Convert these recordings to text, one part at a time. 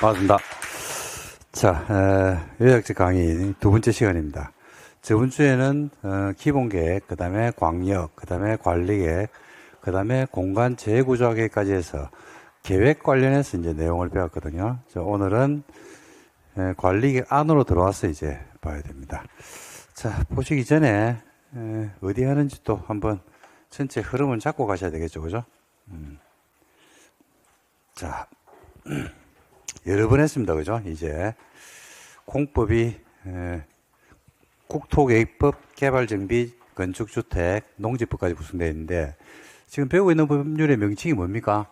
반갑습니다. 자, 요약적 강의 두 번째 시간입니다. 저번 주에는 기본계획, 그 다음에 광역, 그 다음에 관리계획, 그 다음에 공간 재구조계획까지 해서 계획 관련해서 이제 내용을 배웠거든요. 오늘은 관리계획 안으로 들어와서 이제 봐야 됩니다. 자, 보시기 전에 어디 하는지 또 한번 전체 흐름을 잡고 가셔야 되겠죠, 그죠? 자, 여러 번 했습니다, 그죠? 이제 공법이 국토계획법, 개발정비, 건축주택, 농지법까지 구성되어 있는데 지금 배우고 있는 법률의 명칭이 뭡니까?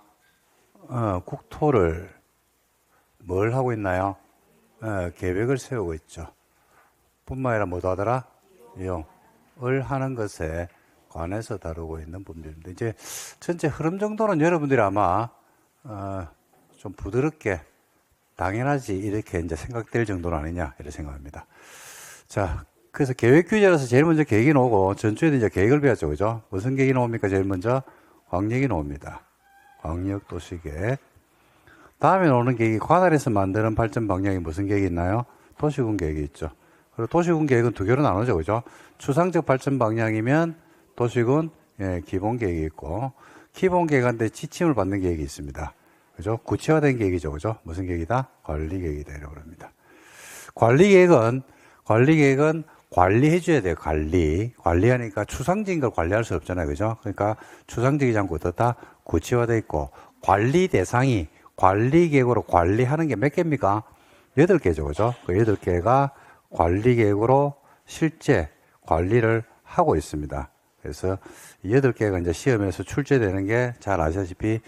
국토를 뭘 하고 있나요? 계획을 세우고 있죠. 뿐만 아니라 뭐도 하더라? 이용을 하는 것에 관해서 다루고 있는 법률입니다. 이제 전체 흐름 정도는 여러분들이 아마 좀 부드럽게 당연하지 이렇게 이제 생각될 정도는 아니냐 이렇게 생각합니다. 자, 그래서 계획 규제라서 제일 먼저 계획이 나오고 전주에도 이제 계획을 배웠죠, 그죠? 무슨 계획이 나옵니까? 제일 먼저 광역이 나옵니다. 광역 도시계획. 다음에 나오는 계획이 관할에서 만드는 발전 방향이 무슨 계획이 있나요? 도시군 계획이 있죠. 그리고 도시군 계획은 두 개로 나누죠, 그죠? 추상적 발전 방향이면 도시군 기본 계획이 있고 기본 계획한테 지침을 받는 계획이 있습니다. 그죠? 구체화된 계획이죠, 그죠? 무슨 계획이다? 관리 계획이다 이라고 합니다. 관리 계획은 관리해줘야 돼요. 관리하니까 추상적인 걸 관리할 수 없잖아요, 그죠? 그러니까 추상적이지 않고 어떻다? 구체화되어 있고 관리 대상이 관리 계획으로 관리하는 게 몇 개입니까? 8개죠, 그죠? 그 8개가 관리 계획으로 실제 관리를 하고 있습니다. 그래서 8개가 이제 시험에서 출제되는 게 잘 아시다시피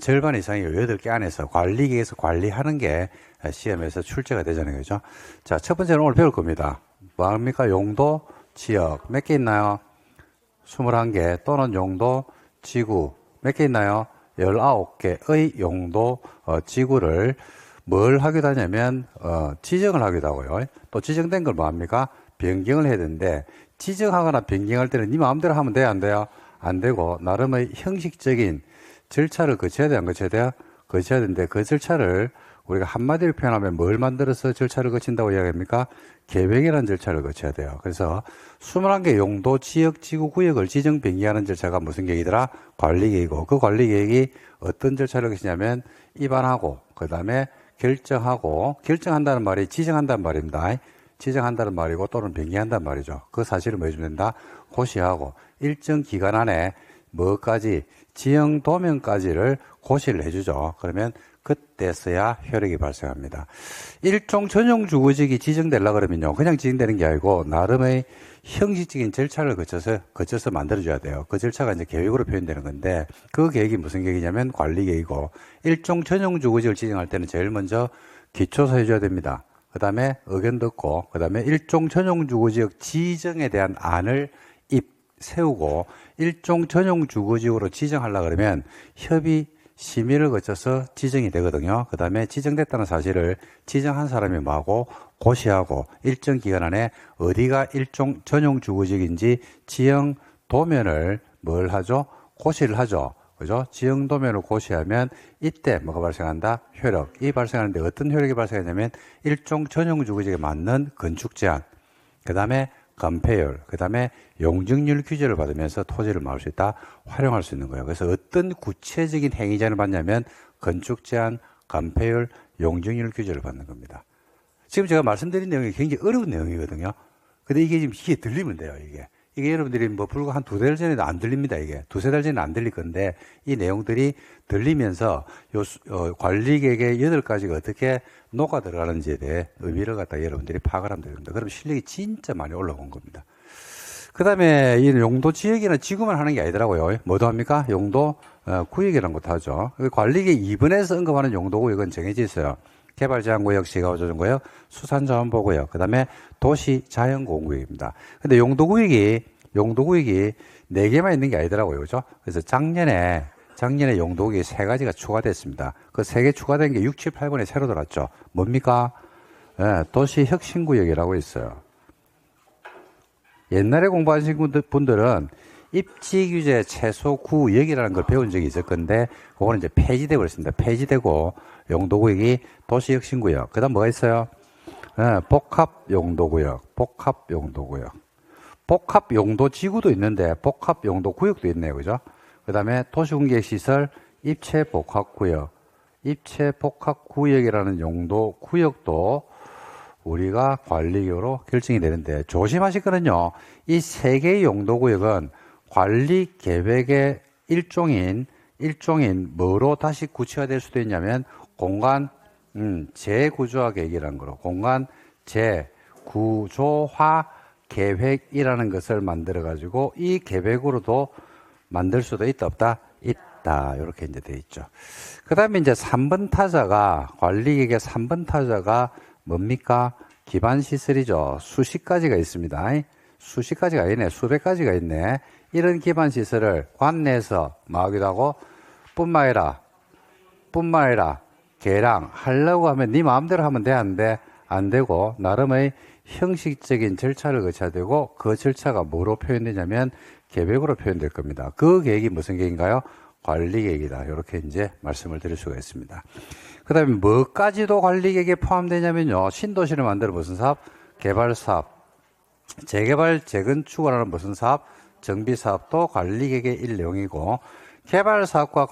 절반 이상이 8개 안에서 관리계획에서 관리하는 게 시험에서 출제가 되잖아요, 그죠? 자, 첫 번째는 오늘 배울 겁니다. 뭐 합니까? 용도, 지역. 몇 개 있나요? 21개 또는 용도, 지구. 몇 개 있나요? 19개의 용도, 지구를 뭘 하기도 하냐면, 지정을 하기도 하고요. 또 지정된 걸 뭐 합니까? 변경을 해야 되는데, 지정하거나 변경할 때는 네 마음대로 하면 돼요, 안 돼요? 안 되고, 나름의 형식적인 절차를 거쳐야 돼요, 안 거쳐야 돼요? 거쳐야 되는데, 그 절차를 우리가 한마디로 표현하면 뭘 만들어서 절차를 거친다고 이야기합니까? 계획이라는 절차를 거쳐야 돼요. 그래서 21개 용도, 지역, 지구, 구역을 지정, 변경하는 절차가 무슨 계획이더라? 관리계획이고, 그 관리계획이 어떤 절차를 거치냐면, 입안하고, 그 다음에 결정하고, 결정한다는 말이 지정한다는 말입니다. 지정한다는 말이고, 또는 변경한다는 말이죠. 그 사실을 뭐 해주면 된다? 고시하고, 일정 기간 안에 뭐까지, 지형 도면까지를 고시를 해주죠. 그러면 그때서야 효력이 발생합니다. 일종 전용 주거지역이 지정되려고 그러면요. 그냥 지정되는 게 아니고 나름의 형식적인 절차를 거쳐서 만들어줘야 돼요. 그 절차가 이제 계획으로 표현되는 건데 그 계획이 무슨 계획이냐면 관리 계획이고 일종 전용 주거지역을 지정할 때는 제일 먼저 기초서 해줘야 됩니다. 그 다음에 의견 듣고 그 다음에 일종 전용 주거지역 지정에 대한 안을 세우고 일종 전용 주거지역으로 지정하려고 그러면 협의 심의를 거쳐서 지정이 되거든요. 그 다음에 지정됐다는 사실을 지정한 사람이 뭐하고 고시하고 일정 기간 안에 어디가 일종 전용 주거지역인지 지형 도면을 뭘 하죠? 고시를 하죠. 그죠? 지형 도면을 고시하면 이때 뭐가 발생한다? 효력이 발생하는데 어떤 효력이 발생하냐면 일종 전용 주거지역에 맞는 건축 제한, 그 다음에 건폐율, 그 다음에 용적률 규제를 받으면서 토지를 막을 수 있다, 활용할 수 있는 거예요. 그래서 어떤 구체적인 행위자를 받냐면 건축 제한, 건폐율, 용적률 규제를 받는 겁니다. 지금 제가 말씀드린 내용이 굉장히 어려운 내용이거든요. 근데 이게 지금 귀에 들리면 돼요, 이게 여러분들이 뭐 불과 한 2달 전에도 안 들립니다, 이게. 2-3달 전에는 안 들릴 건데, 이 내용들이 들리면서 관리계획의 8가지가 어떻게 녹아 들어가는지에 대해 의미를 갖다 여러분들이 파악을 하면 됩니다. 그럼 실력이 진짜 많이 올라온 겁니다. 그 다음에 이 용도 지역이나 지구만 하는 게 아니더라고요. 뭐도 합니까? 용도 구역이라는 것도 하죠. 관리계획 2번에서 언급하는 용도 구역은 정해져 있어요. 개발제한구역, 시가조정구역, 수산자원보구역, 그 다음에 도시자연공원구역입니다. 근데 용도구역이 4개만 있는 게 아니더라고요. 그죠? 그래서 작년에 용도구역이 3가지가 추가됐습니다. 그 3개 추가된 게 6, 7, 8번에 새로 들어왔죠. 뭡니까? 도시혁신구역이라고 있어요. 옛날에 공부하신 분들은 입지규제 최소 구역이라는 걸 배운 적이 있을 건데, 그거는 이제 폐지되고 있습니다. 폐지되고, 용도구역이 도시혁신구역. 그 다음 뭐가 있어요? 복합용도구역. 복합용도구역. 복합용도지구도 있는데 복합용도구역도 있네요. 그죠? 그 다음에 도시공개시설 입체복합구역. 입체복합구역이라는 용도구역도 우리가 관리계획으로 결정이 되는데 조심하실 거는요. 이 세 개의 용도구역은 관리계획의 일종인 뭐로 다시 구체화될 수도 있냐면 공간 재구조화 계획이라는 거로 공간 재구조화 계획이라는 것을 만들어 가지고 이 계획으로도 만들 수도 있다 없다 있다 이렇게 이제 돼 있죠. 그다음에 이제 3번 타자가 관리계획의 3번 타자가 뭡니까? 기반 시설이죠. 수십 가지가 있습니다. 수십 가지가 있네. 수백 가지가 있네. 이런 기반 시설을 관내에서 하기도 하고 뿐만 아니라 개랑 하려고 하면 네 마음대로 하면 돼, 안 돼? 안 되고 나름의 형식적인 절차를 거쳐야 되고 그 절차가 뭐로 표현되냐면 계획으로 표현될 겁니다. 그 계획이 무슨 계획인가요? 관리계획이다. 이렇게 이제 말씀을 드릴 수가 있습니다. 그 다음에 뭐까지도 관리계획에 포함되냐면요. 신도시를 만들어 무슨 사업? 개발사업. 재개발, 재건축을 하는 무슨 사업? 정비사업도 관리계획의 일내용이고 개발사업과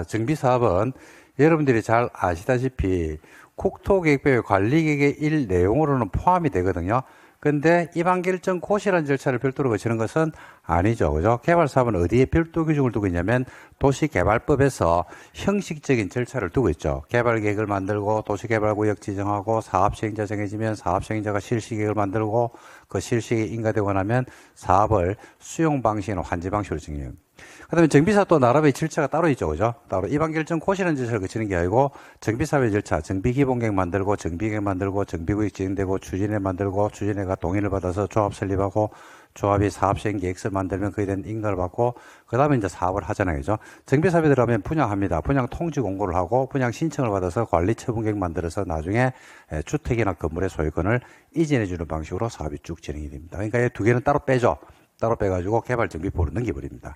정비사업은 여러분들이 잘 아시다시피 국토계획법의 관리계획의 일내용으로는 포함이 되거든요. 근데 입안결정 고시라는 절차를 별도로 거치는 것은 아니죠. 그죠? 개발사업은 어디에 별도 규정을 두고 있냐면 도시개발법에서 형식적인 절차를 두고 있죠. 개발계획을 만들고 도시개발구역 지정하고 사업시행자 정해지면 사업시행자가 실시계획을 만들고 그 실시계획이 인가되고 나면 사업을 수용방식이나 환지방식으로 정해요. 그 다음에 정비사업도 나름의 절차가 따로 있죠. 그죠? 따로 입안결정 고시라는 절차를 거치는 게 아니고 정비사업의 절차, 정비기본계획 만들고 정비계획 만들고 정비구역 지정되고 추진회 만들고 추진회가 동의를 받아서 조합 설립하고 조합이 사업시행 계획서 만들면 그에 대한 인가를 받고 그 다음에 이제 사업을 하잖아요. 그죠? 정비사업에 들어가면 분양합니다. 분양 통지 공고를 하고 분양 신청을 받아서 관리처분계획 만들어서 나중에 주택이나 건물의 소유권을 이전해 주는 방식으로 사업이 쭉 진행이 됩니다. 그러니까 이 두 개는 따로 빼죠. 따로 빼가지고 개발정비법으로 넘겨버립니다.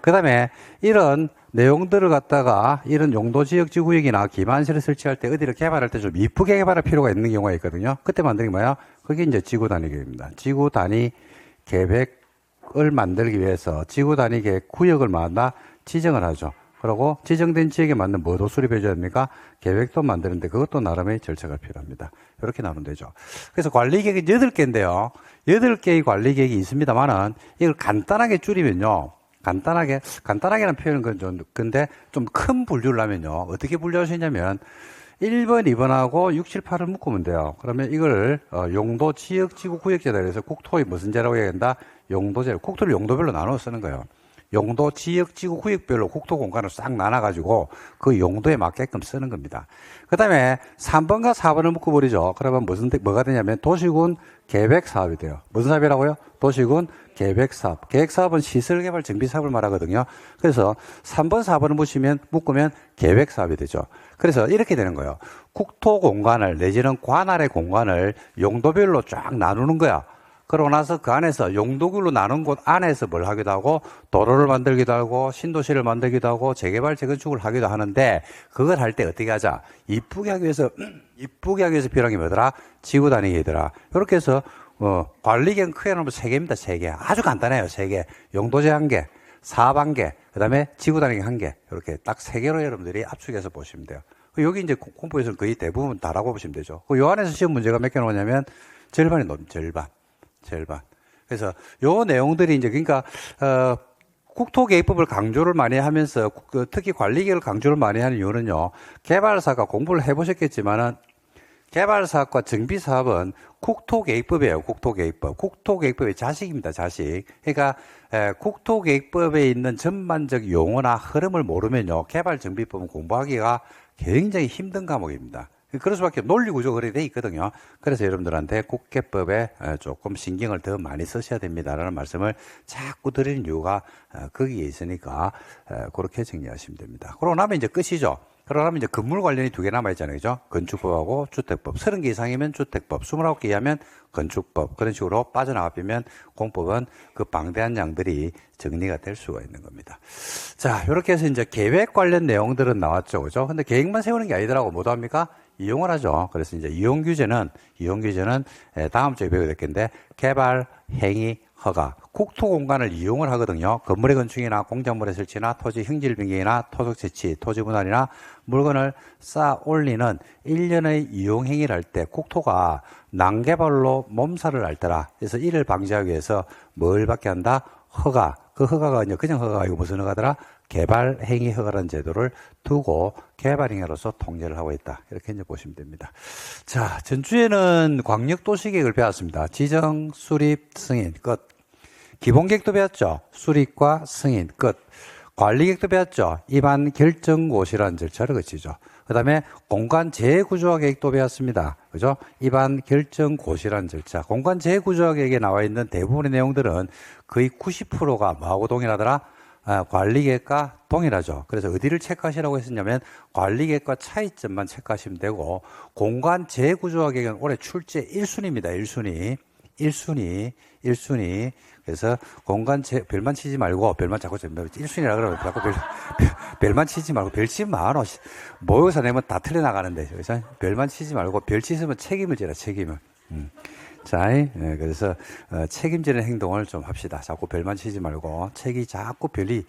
그 다음에 이런 내용들을 갖다가 이런 용도지역지구역이나 기반시를 설치할 때 어디를 개발할 때 좀 이쁘게 개발할 필요가 있는 경우가 있거든요. 그때 만드는 게 뭐야? 그게 이제 지구단위 계획입니다. 지구단위 계획을 만들기 위해서 지구단위 계획 구역을 지정을 하죠. 그리고 지정된 지역에 맞는 뭐도 수립해 줘야 됩니까? 계획도 만드는데 그것도 나름의 절차가 필요합니다. 이렇게 나누면 되죠. 그래서 관리계획이 8개인데요. 8개의 관리계획이 있습니다만은 이걸 간단하게 줄이면요. 간단하게는 표현은 건 좀, 근데 좀 큰 분류를 하면요. 어떻게 분류할 수 있냐면 1번, 2번하고 6, 7, 8을 묶으면 돼요. 그러면 이걸 용도, 지역, 지구, 구역제다. 그래서 국토의 무슨 제라고 해야 된다? 용도제. 국토를 용도별로 나눠 쓰는 거예요. 용도, 지역, 지구, 구역별로 국토 공간을 싹 나눠가지고 그 용도에 맞게끔 쓰는 겁니다. 그 다음에 3번과 4번을 묶어버리죠. 그러면 뭐가 되냐면 도시군 계획 사업이 돼요. 무슨 사업이라고요? 도시군 계획 사업. 계획 사업은 시설 개발 정비 사업을 말하거든요. 그래서 3번, 4번을 묶으면 계획 사업이 되죠. 그래서 이렇게 되는 거예요. 국토 공간을 내지는 관할의 공간을 용도별로 쫙 나누는 거야. 그러고 나서 그 안에서 용도구로 나눈 곳 안에서 뭘 하기도 하고 도로를 만들기도 하고 신도시를 만들기도 하고 재개발 재건축을 하기도 하는데 그걸 할 때 어떻게 하자? 이쁘게 하기 위해서 필요한 게 뭐더라? 지구 단위 계획이더라. 이렇게 해서 관리계획 크게 놓으면 3개입니다. 3개. 아주 간단해요. 3개. 용도제 1개, 사업 1개, 그다음에 지구 단위 1개. 이렇게 딱 3개로 여러분들이 압축해서 보시면 돼요. 여기 이제 공부에서는 거의 대부분 다라고 보시면 되죠. 요 안에서 시험 문제가 몇 개 나오냐면 절반이 넘습니다. 절반. 그래서 요 내용들이 이제 그러니까 국토계획법을 강조를 많이 하면서 특히 관리계획을 강조를 많이 하는 이유는요. 개발사가 공부를 해보셨겠지만은 개발사업과 정비사업은 국토계획법이에요. 국토계획법. 국토계획법의 자식입니다. 자식. 그러니까 국토계획법에 있는 전반적 용어나 흐름을 모르면요. 개발정비법은 공부하기가 굉장히 힘든 과목입니다. 그럴 수밖에 논리구조 그렇게 돼 있거든요. 그래서 여러분들한테 국계법에 조금 신경을 더 많이 쓰셔야 됩니다라는 말씀을 자꾸 드리는 이유가 거기에 있으니까 그렇게 정리하시면 됩니다. 그러고 나면 이제 끝이죠. 그러면 이제 건물 관련이 두 개 남아있잖아요. 그죠? 건축법하고 주택법. 30개 이상이면 주택법, 29개 이하면 건축법. 그런 식으로 빠져나가면 공법은 그 방대한 양들이 정리가 될 수가 있는 겁니다. 자, 이렇게 해서 이제 계획 관련 내용들은 나왔죠. 그죠? 근데 계획만 세우는 게 아니더라고. 뭐 합니까? 이용을 하죠. 그래서 이제 이용 규제는 다음 주에 배우게 될 텐데, 개발, 행위, 허가, 국토 공간을 이용을 하거든요. 건물의 건축이나 공작물의 설치나 토지 형질 변경이나 토속 채취, 토지 분할이나 물건을 쌓아 올리는 일련의 이용 행위를 할 때 국토가 난개발로 몸살을 앓더라. 그래서 이를 방지하기 위해서 뭘 받게 한다? 허가. 그 허가가 이제 그냥 허가가 아니고 무슨 허가더라? 개발 행위 허가라는 제도를 두고 개발 행위로서 통제를 하고 있다. 이렇게 이제 보시면 됩니다. 자, 전주에는 광역도시계획을 배웠습니다. 지정, 수립, 승인, 끝. 기본계획도 배웠죠. 수립과 승인, 끝. 관리계획도 배웠죠. 입안 결정고시라는 절차를 거치죠. 그 다음에 공간 재구조화 계획도 배웠습니다. 그죠? 입안 결정고시라는 절차. 공간 재구조화 계획에 나와 있는 대부분의 내용들은 거의 90%가 뭐하고 동일하더라? 관리계획과 동일하죠. 그래서 어디를 체크하시라고 했었냐면 관리계획과 차이점만 체크하시면 되고, 공간 재구조화 계획은 올해 출제 1순위입니다. 1순위. 그래서 공간 별만 치지 말고, 별만 자꾸 1순위라 그러면 자꾸 별만 치지 말고, 별 치면 많어. 모의고사 내면 다 틀려나가는데, 그래서 별만 치지 말고, 별 치시면 책임을 져라, 책임을. 자, 그래서 책임지는 행동을 좀 합시다. 자꾸 별만 치지 말고, 자꾸 별이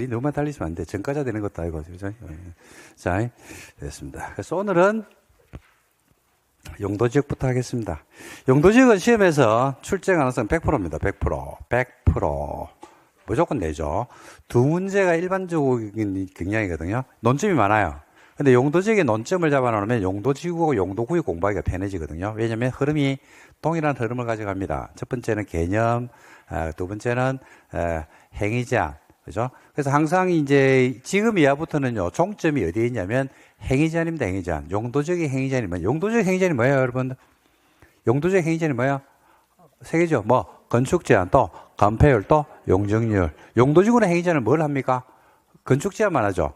너무 많이 달리시면 안 돼. 전과자 되는 것도 아니고, 그죠? 자, 됐습니다. 그래서 오늘은 용도지역부터 하겠습니다. 용도지역은 시험에서 출제 가능성 100%입니다. 100%. 무조건 내죠. 두 문제가 일반적인 경향이거든요. 논점이 많아요. 근데 용도지역의 논점을 잡아놓으면 용도지구하고 용도구역 공부하기가 편해지거든요. 왜냐면 흐름이 동일한 흐름을 가져갑니다. 첫 번째는 개념, 두 번째는 행위제한, 그죠? 그래서 항상 이제 지금 이하부터는요, 종점이 어디에 있냐면 행위제한입니다. 행위제한. 용도지역의 행위제한이면, 용도지역 행위제한이 뭐예요, 여러분? 용도지역 행위제한이 뭐예요? 세 개죠. 건축제한, 또 건폐율, 또 용적률. 용도지구는 행위제한을 뭘 합니까? 건축제한만 하죠.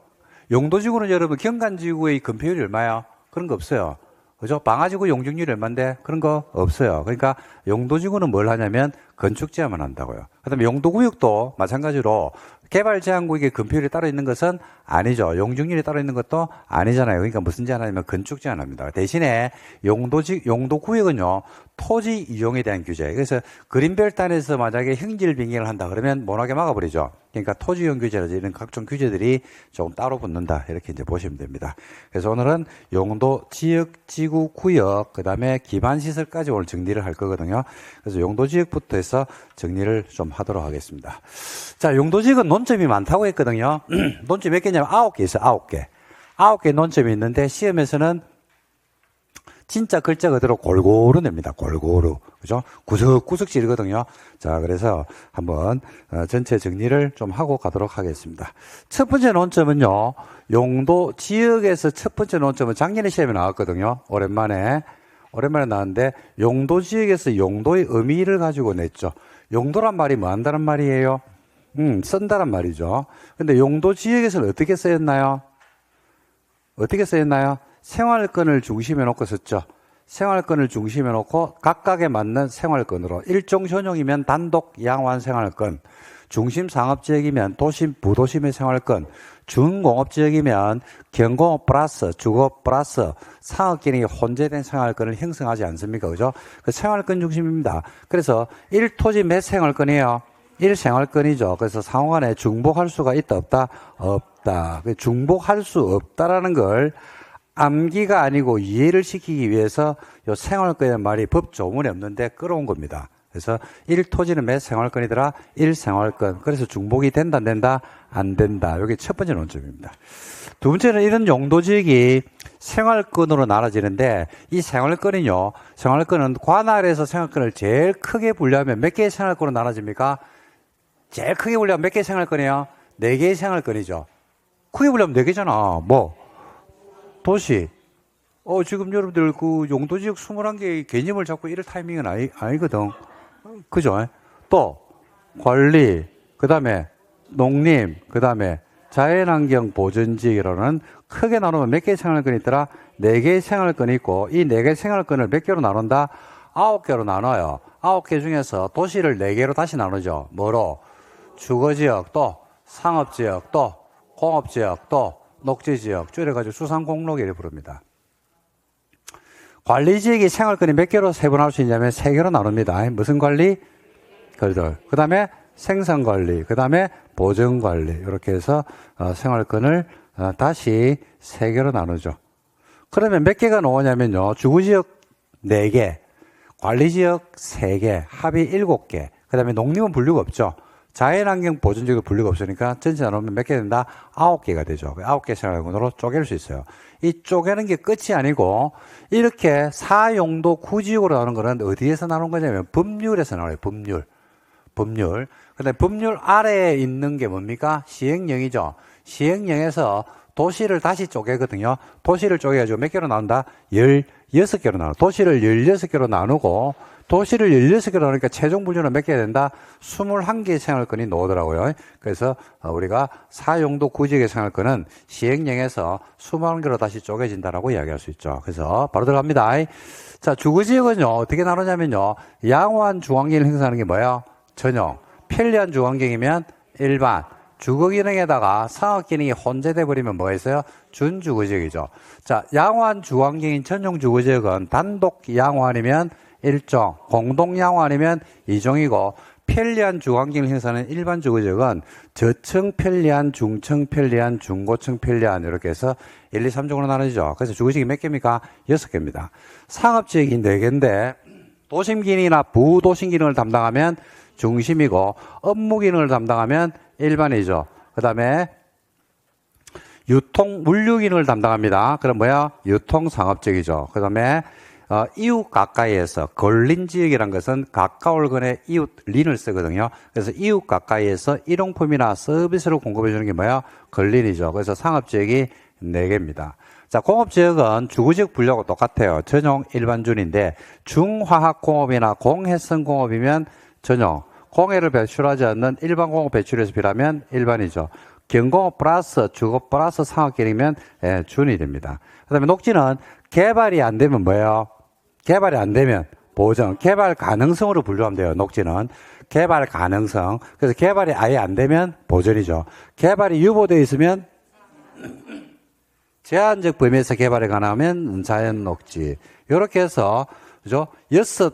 용도지구는 여러분 경관지구의 건폐율이 얼마야? 그런 거 없어요. 그죠? 방화지구 용적률이 얼마인데? 그런 거 없어요. 그러니까 용도지구는 뭘 하냐면 건축제한만 한다고요. 그 다음에 용도구역도 마찬가지로 개발제한구역에 건폐율이 따로 있는 것은 아니죠. 용적률이 따로 있는 것도 아니잖아요. 그러니까 무슨 제한하냐면 건축제한합니다. 대신에 용도구역은요, 토지 이용에 대한 규제. 그래서 그린벨트안에서 만약에 형질 변경을 한다 그러면 못하게 막아버리죠. 그러니까 토지 이용 규제라든지 이런 각종 규제들이 조금 따로 붙는다. 이렇게 이제 보시면 됩니다. 그래서 오늘은 용도, 지역, 지구, 구역, 그 다음에 기반시설까지 오늘 정리를 할 거거든요. 그래서 용도, 지역부터 해서 정리를 좀 하도록 하겠습니다. 자, 용도, 지역은 논점이 많다고 했거든요. 논점이 몇 개냐면 9개 있어요. 9개. 9개 논점이 있는데 시험에서는 진짜 글자 그대로 골고루 냅니다. 골고루. 그죠? 구석구석씩이거든요. 자, 그래서 한번 전체 정리를 좀 하고 가도록 하겠습니다. 첫 번째 논점은요, 용도 지역에서 첫 번째 논점은 작년에 시험에 나왔거든요. 오랜만에 나왔는데, 용도 지역에서 용도의 의미를 가지고 냈죠. 용도란 말이 뭐 한다는 말이에요? 쓴다란 말이죠. 근데 용도 지역에서는 어떻게 쓰였나요? 생활권을 중심에 놓고 썼죠. 생활권을 중심에 놓고 각각에 맞는 생활권으로, 일종 전용이면 단독 양호한 생활권, 중심 상업지역이면 도심 부도심의 생활권, 준공업지역이면 경공업 플러스 주거업 플러스 상업 기능이 혼재된 생활권을 형성하지 않습니까? 그죠? 그 생활권 중심입니다. 그래서 1토지 몇 생활권이에요? 1생활권이죠. 그래서 상호간에 중복할 수가 있다, 없다? 없다. 중복할 수 없다라는 걸 암기가 아니고 이해를 시키기 위해서 요 생활권이라는 말이 법 조문에 없는데 끌어온 겁니다. 그래서 1토지는 몇 생활권이더라? 1생활권. 그래서 중복이 된다, 안 된다? 안 된다. 이게 첫 번째 논점입니다. 두 번째는 이런 용도지역이 생활권으로 나눠지는데, 이 생활권은요, 생활권은 관할에서 생활권을 제일 크게 분류하면 몇 개의 생활권으로 나눠집니까? 제일 크게 분류하면 몇 개의 생활권이에요? 4개의 생활권이죠. 크게 분류하면 4개잖아. 도시. 지금 여러분들 그 용도지역 21개의 개념을 잡고 이럴 타이밍은 아니거든. 그죠? 또, 관리, 그 다음에 농림, 그 다음에 자연환경 보전지역으로는 크게 나누면 몇 개의 생활권이 있더라? 4개의 생활권이 있고, 이 4개의 생활권을 몇 개로 나눈다? 9개로 나눠요. 9개 중에서 도시를 4개로 다시 나누죠. 뭐로? 주거지역, 또 상업지역, 또 공업지역, 또 녹지지역, 줄여가지고 수상공록이를 부릅니다. 관리지역이 생활권이 몇 개로 세분할 수 있냐면 3개로 나눕니다. 무슨 관리? 그 다음에 생산관리, 그 다음에 보전관리, 이렇게 해서 생활권을 다시 3개로 나누죠. 그러면 몇 개가 나오냐면요, 주거지역 4개, 관리지역 3개, 합이 7개, 그 다음에 농림은 분류가 없죠. 자연환경 보전지역도 분류가 없으니까 전체 나누면 몇 개 된다? 9개가 되죠. 9개 생활권으로 쪼갤 수 있어요. 이 쪼개는 게 끝이 아니고, 이렇게 4용도 구지역으로 나오는 거는 어디에서 나오는 거냐면 법률에서 나와요. 법률. 근데 법률 아래에 있는 게 뭡니까? 시행령이죠. 시행령에서 도시를 다시 쪼개거든요. 도시를 쪼개가지고 몇 개로 나눈다? 16개로 나눠. 도시를 16개로 나누고, 도시를 16개로 나누니까 최종 분류는 몇 개 된다? 21개의 생활권이 나오더라고요. 그래서 우리가 4용도 구지역의 생활권은 시행령에서 21개로 다시 쪼개진다라고 이야기할 수 있죠. 그래서 바로 들어갑니다. 자, 주거지역은요, 어떻게 나누냐면요, 양호한 주거환경을 행사하는 게 뭐예요? 전용. 편리한 주거환경이면 일반. 주거기능에다가 상업기능이 혼재돼 버리면 뭐가 있어요? 준주거지역이죠. 자, 양호한 주거환경인 전용 주거지역은 단독 양호 아니면 1종, 공동 양호 아니면 2종이고, 편리한 주거환경을 행사하는 일반 주거지역은 저층 편리한, 중층 편리한, 중고층 편리한, 이렇게 해서 1, 2, 3종으로 나눠지죠. 그래서 주거지역이 몇 개입니까? 6개입니다. 상업지역이 4개인데 도심 기능이나 부도심 기능을 담당하면 중심이고, 업무 기능을 담당하면 일반이죠. 그 다음에 유통, 물류 기능을 담당합니다. 그럼 뭐야? 유통 상업지역이죠. 그 다음에 이웃 가까이에서, 걸린 지역이란 것은 가까울 건에 이웃 린을 쓰거든요. 그래서 이웃 가까이에서 일용품이나 서비스를 공급해 주는 게 뭐야? 걸린이죠. 그래서 상업지역이 4개입니다. 자, 공업지역은 주거지역 분류하고 똑같아요. 전용 일반준인데, 중화학공업이나 공해성 공업이면 전용, 공해를 배출하지 않는 일반 공업 배출에서 비하면 일반이죠. 경공업 플러스 주거 플러스 상업기능이면 준이 됩니다. 그 다음에 녹지는 개발이 안 되면 뭐예요? 개발이 안 되면 보전, 개발 가능성으로 분류하면 돼요. 녹지는 개발 가능성. 그래서 개발이 아예 안 되면 보전이죠. 개발이 유보되어 있으면 제한적 범위에서 개발이 가능하면 자연 녹지. 이렇게 해서 그죠? 6, 4,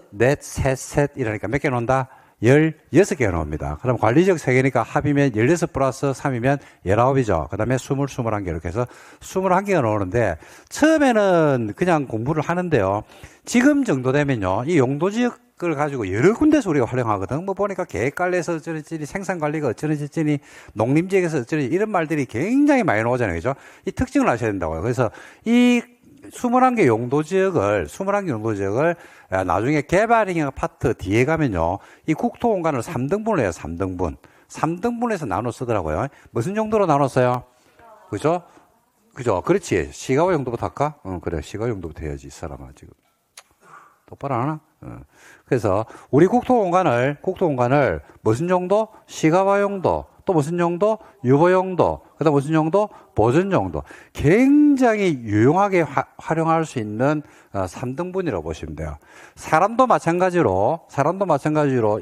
3, 이러니까 몇 개 나온다? 16개가 나옵니다. 그럼 관리지역 3개니까 합이면 16 플러스 3이면 19이죠. 그 다음에 20, 21개 이렇게 해서 21개가 나오는데, 처음에는 그냥 공부를 하는데요. 지금 정도 되면요, 이 용도지역을 가지고 여러 군데서 우리가 활용하거든. 뭐 보니까 계획관리에서 어쩌니, 생산관리가 어쩌니, 농림지역에서 어쩌니, 이런 말들이 굉장히 많이 나오잖아요. 그죠? 이 특징을 아셔야 된다고요. 그래서 이 21개 용도지역을 나중에 개발형 파트 뒤에 가면요, 이 국토공간을 3등분을 해요. 3등분해서 나눠 쓰더라고요. 무슨 정도로 나눴어요? 그죠? 그렇지. 시가와 용도부터 할까? 그래. 시가와 용도부터 해야지, 이 사람아, 지금. 똑바로 안 하나? 그래서 우리 국토공간을 무슨 정도? 시가와 용도. 또 무슨 정도? 유보 용도. 그 다음 무슨 정도? 보전 정도. 굉장히 유용하게 활용할 수 있는 3등분이라고 보시면 돼요. 사람도 마찬가지로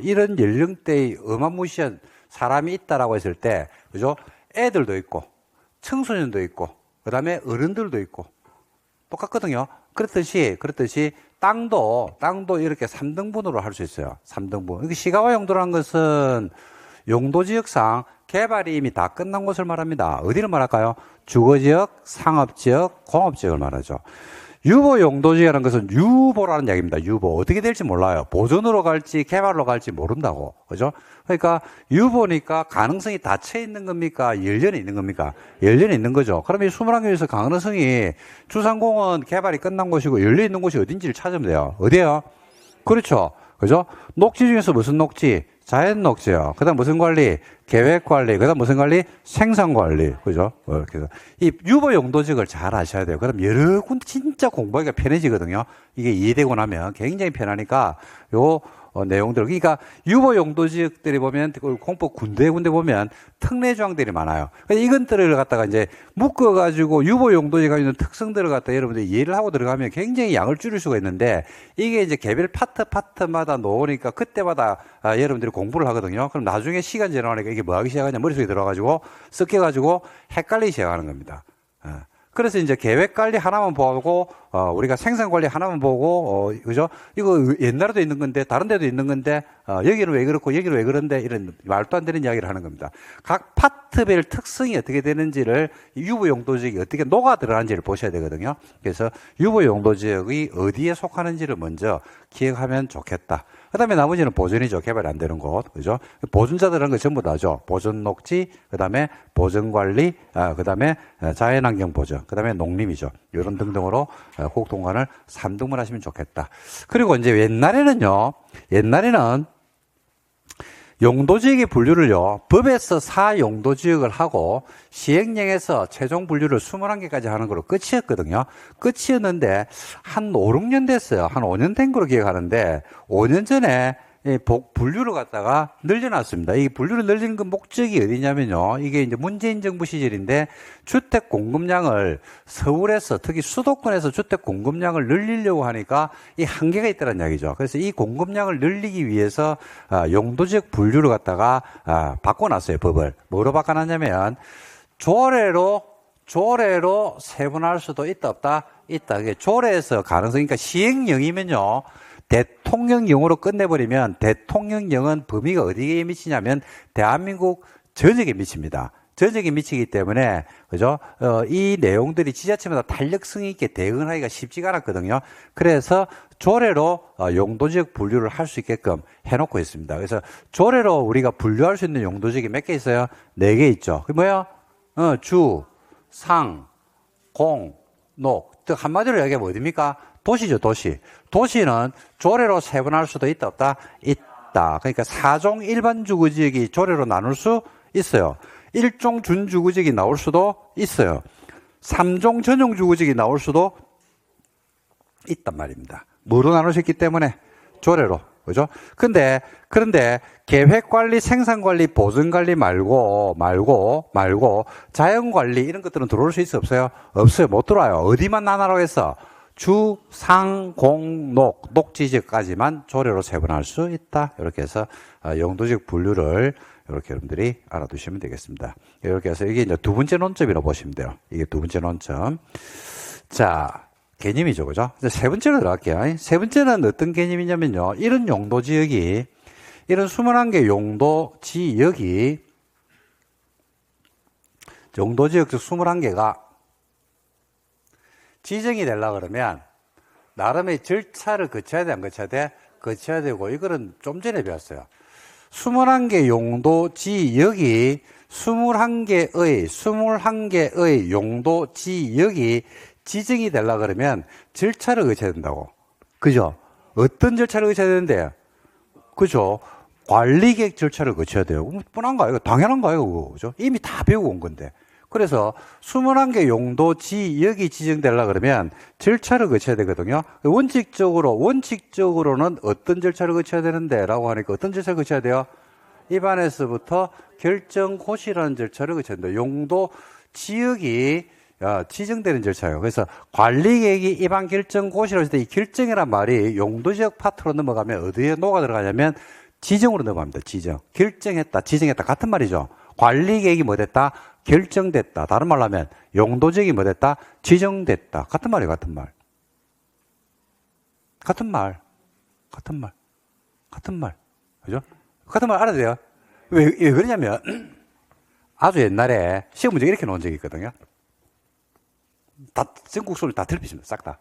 이런 연령대의 어마무시한 사람이 있다라고 했을 때, 그죠? 애들도 있고, 청소년도 있고, 그 다음에 어른들도 있고, 똑같거든요. 그렇듯이 땅도 이렇게 3등분으로 할 수 있어요. 3등분. 시가와 용도라는 것은 용도지역상 개발이 이미 다 끝난 곳을 말합니다. 어디를 말할까요? 주거지역, 상업지역, 공업지역을 말하죠. 유보 용도지역이라는 것은 유보라는 이야기입니다. 유보. 어떻게 될지 몰라요. 보존으로 갈지 개발로 갈지 모른다고. 그죠? 그러니까 유보니까 가능성이 닫혀 있는 겁니까? 열려는 있는 겁니까? 열려는 있는 거죠. 그럼 이 21개에서 가능성이 주상공원 개발이 끝난 곳이고 열려 있는 곳이 어딘지를 찾으면 돼요. 어디예요? 그렇죠. 그죠? 녹지 중에서 무슨 녹지? 자연 녹지요. 그 다음 무슨 관리? 계획 관리. 그 다음 무슨 관리? 생산 관리. 그죠? 이렇게 해서. 이 유보 용도지역을 잘 아셔야 돼요. 그럼 여러 군데 진짜 공부하기가 편해지거든요. 이게 이해되고 나면 굉장히 편하니까 내용들. 그러니까 유보 용도 지역들이 보면 공법 군데 보면 특례 조항들이 많아요. 그래서 이것들을 갖다가 이제 묶어가지고 유보 용도 지역에 있는 특성들을 갖다 여러분들이 이해를 하고 들어가면 굉장히 양을 줄일 수가 있는데 이게 이제 개별 파트마다 놓으니까 그때마다 여러분들이 공부를 하거든요. 그럼 나중에 시간 지나니까 이게 뭐 하기 시작하냐 머릿속에 들어가지고 섞여가지고 헷갈리기 시작하는 겁니다. 그래서 이제 계획 관리 하나만 보고, 우리가 생산 관리 하나만 보고, 그죠? 이거 옛날에도 있는 건데, 다른 데도 있는 건데, 여기는 왜 그렇고, 여기는 왜 그런데, 이런 말도 안 되는 이야기를 하는 겁니다. 각 파트별 특성이 어떻게 되는지를, 유보 용도 지역이 어떻게 녹아 들어가는지를 보셔야 되거든요. 그래서 유보 용도 지역이 어디에 속하는지를 먼저 기억하면 좋겠다. 그 다음에 나머지는 보존이죠. 개발이 안 되는 곳. 그죠? 보존자들은 거 전부 다죠. 보존 녹지, 그 다음에 보존 관리, 그 다음에 자연환경 보존, 그 다음에 농림이죠. 이런 등등으로 국토공간을 3등분 하시면 좋겠다. 그리고 이제 옛날에는 용도지역의 분류를요, 법에서 4용도지역을 하고 시행령에서 최종 분류를 21개까지 하는 걸로 끝이었거든요. 끝이었는데 한 5, 6년 됐어요. 한 5년 된 걸로 기억하는데 5년 전에 분류를 갖다가 늘려놨습니다. 이 분류를 늘리는 그 목적이 어디냐면요. 이게 이제 문재인 정부 시절인데 주택 공급량을 서울에서 특히 수도권에서 주택 공급량을 늘리려고 하니까 이 한계가 있다는 이야기죠. 그래서 이 공급량을 늘리기 위해서 용도적 분류를 갖다가 바꿔놨어요. 법을. 뭐로 바꿔놨냐면 조례로 세분할 수도 있다 없다? 있다. 이게 조례에서 가능성, 그러니까 시행령이면요. 대통령령으로 끝내버리면 대통령령은 범위가 어디에 미치냐면 대한민국 전역에 미칩니다. 전역에 미치기 때문에 그죠? 이 내용들이 지자체마다 탄력성 있게 대응하기가 쉽지가 않았거든요. 그래서 조례로 용도지역 분류를 할 수 있게끔 해놓고 있습니다. 그래서 조례로 우리가 분류할 수 있는 용도지역이 몇 개 있어요? 4개 있죠. 그게 뭐야? 주, 상, 공, 녹. 즉 한마디로 얘기하면 어딥니까? 도시죠, 도시. 도시는 조례로 세분할 수도 있다, 없다? 있다. 그러니까 4종 일반 주거지역이 조례로 나눌 수 있어요. 1종 준주거지역이 나올 수도 있어요. 3종 전용 주거지역이 나올 수도 있단 말입니다. 뭐로 나눌 수 있기 때문에? 조례로. 그죠? 그런데 계획관리, 생산관리, 보존관리 말고 자연관리 이런 것들은 들어올 수 있어 없어요? 없어요. 못 들어와요. 어디만 나눠라고 했어? 주, 상, 공, 녹지지역까지만 조례로 세분할 수 있다. 이렇게 해서 용도지역 분류를 이렇게 여러분들이 알아두시면 되겠습니다. 이렇게 해서 이게 이제 두 번째 논점이라고 보시면 돼요. 이게 두 번째 논점. 자, 개념이죠. 그죠? 이제 세 번째로 들어갈게요. 세 번째는 어떤 개념이냐면요. 이런 용도지역이, 이런 21개 용도지역 21개가 지정이 되려고 그러면 나름의 절차를 거쳐야 돼, 안 거쳐야 돼? 거쳐야 되고, 이거는 좀 전에 배웠어요. 21개 용도지역이 21개의 용도지역이 지정이 되려고 그러면 절차를 거쳐야 된다고. 그죠? 어떤 절차를 거쳐야 되는데? 그죠? 관리계획 절차를 거쳐야 돼요. 뻔한 거 아이가? 당연한 거 아이가? 그죠? 이미 다 배우고 온 건데. 그래서 21개 용도지역이 지정되려고 그러면 절차를 거쳐야 되거든요. 원칙적으로는 어떤 절차를 거쳐야 되는데? 라고 하니까 어떤 절차를 거쳐야 돼요? 입안에서부터 결정고시라는 절차를 거쳐야 된다. 용도지역이 지정되는 절차예요. 그래서 관리계획이 입안 결정고시라고 했을 때 이 결정이란 말이 용도지역 파트로 넘어가면 어디에 녹아 들어가냐면 지정으로 넘어갑니다. 지정. 결정했다, 지정했다. 같은 말이죠. 관리계획이 뭐 됐다? 결정됐다. 다른 말로 하면 용도지역이 뭐 됐다? 지정됐다. 같은 말이에요. 같은 말. 같은 말. 그죠? 같은 말 알아야 돼요. 왜 그러냐면 아주 옛날에 시험 문제 이렇게 놓은 적이 있거든요. 다 전국 수를 다 들피십니다. 싹 다.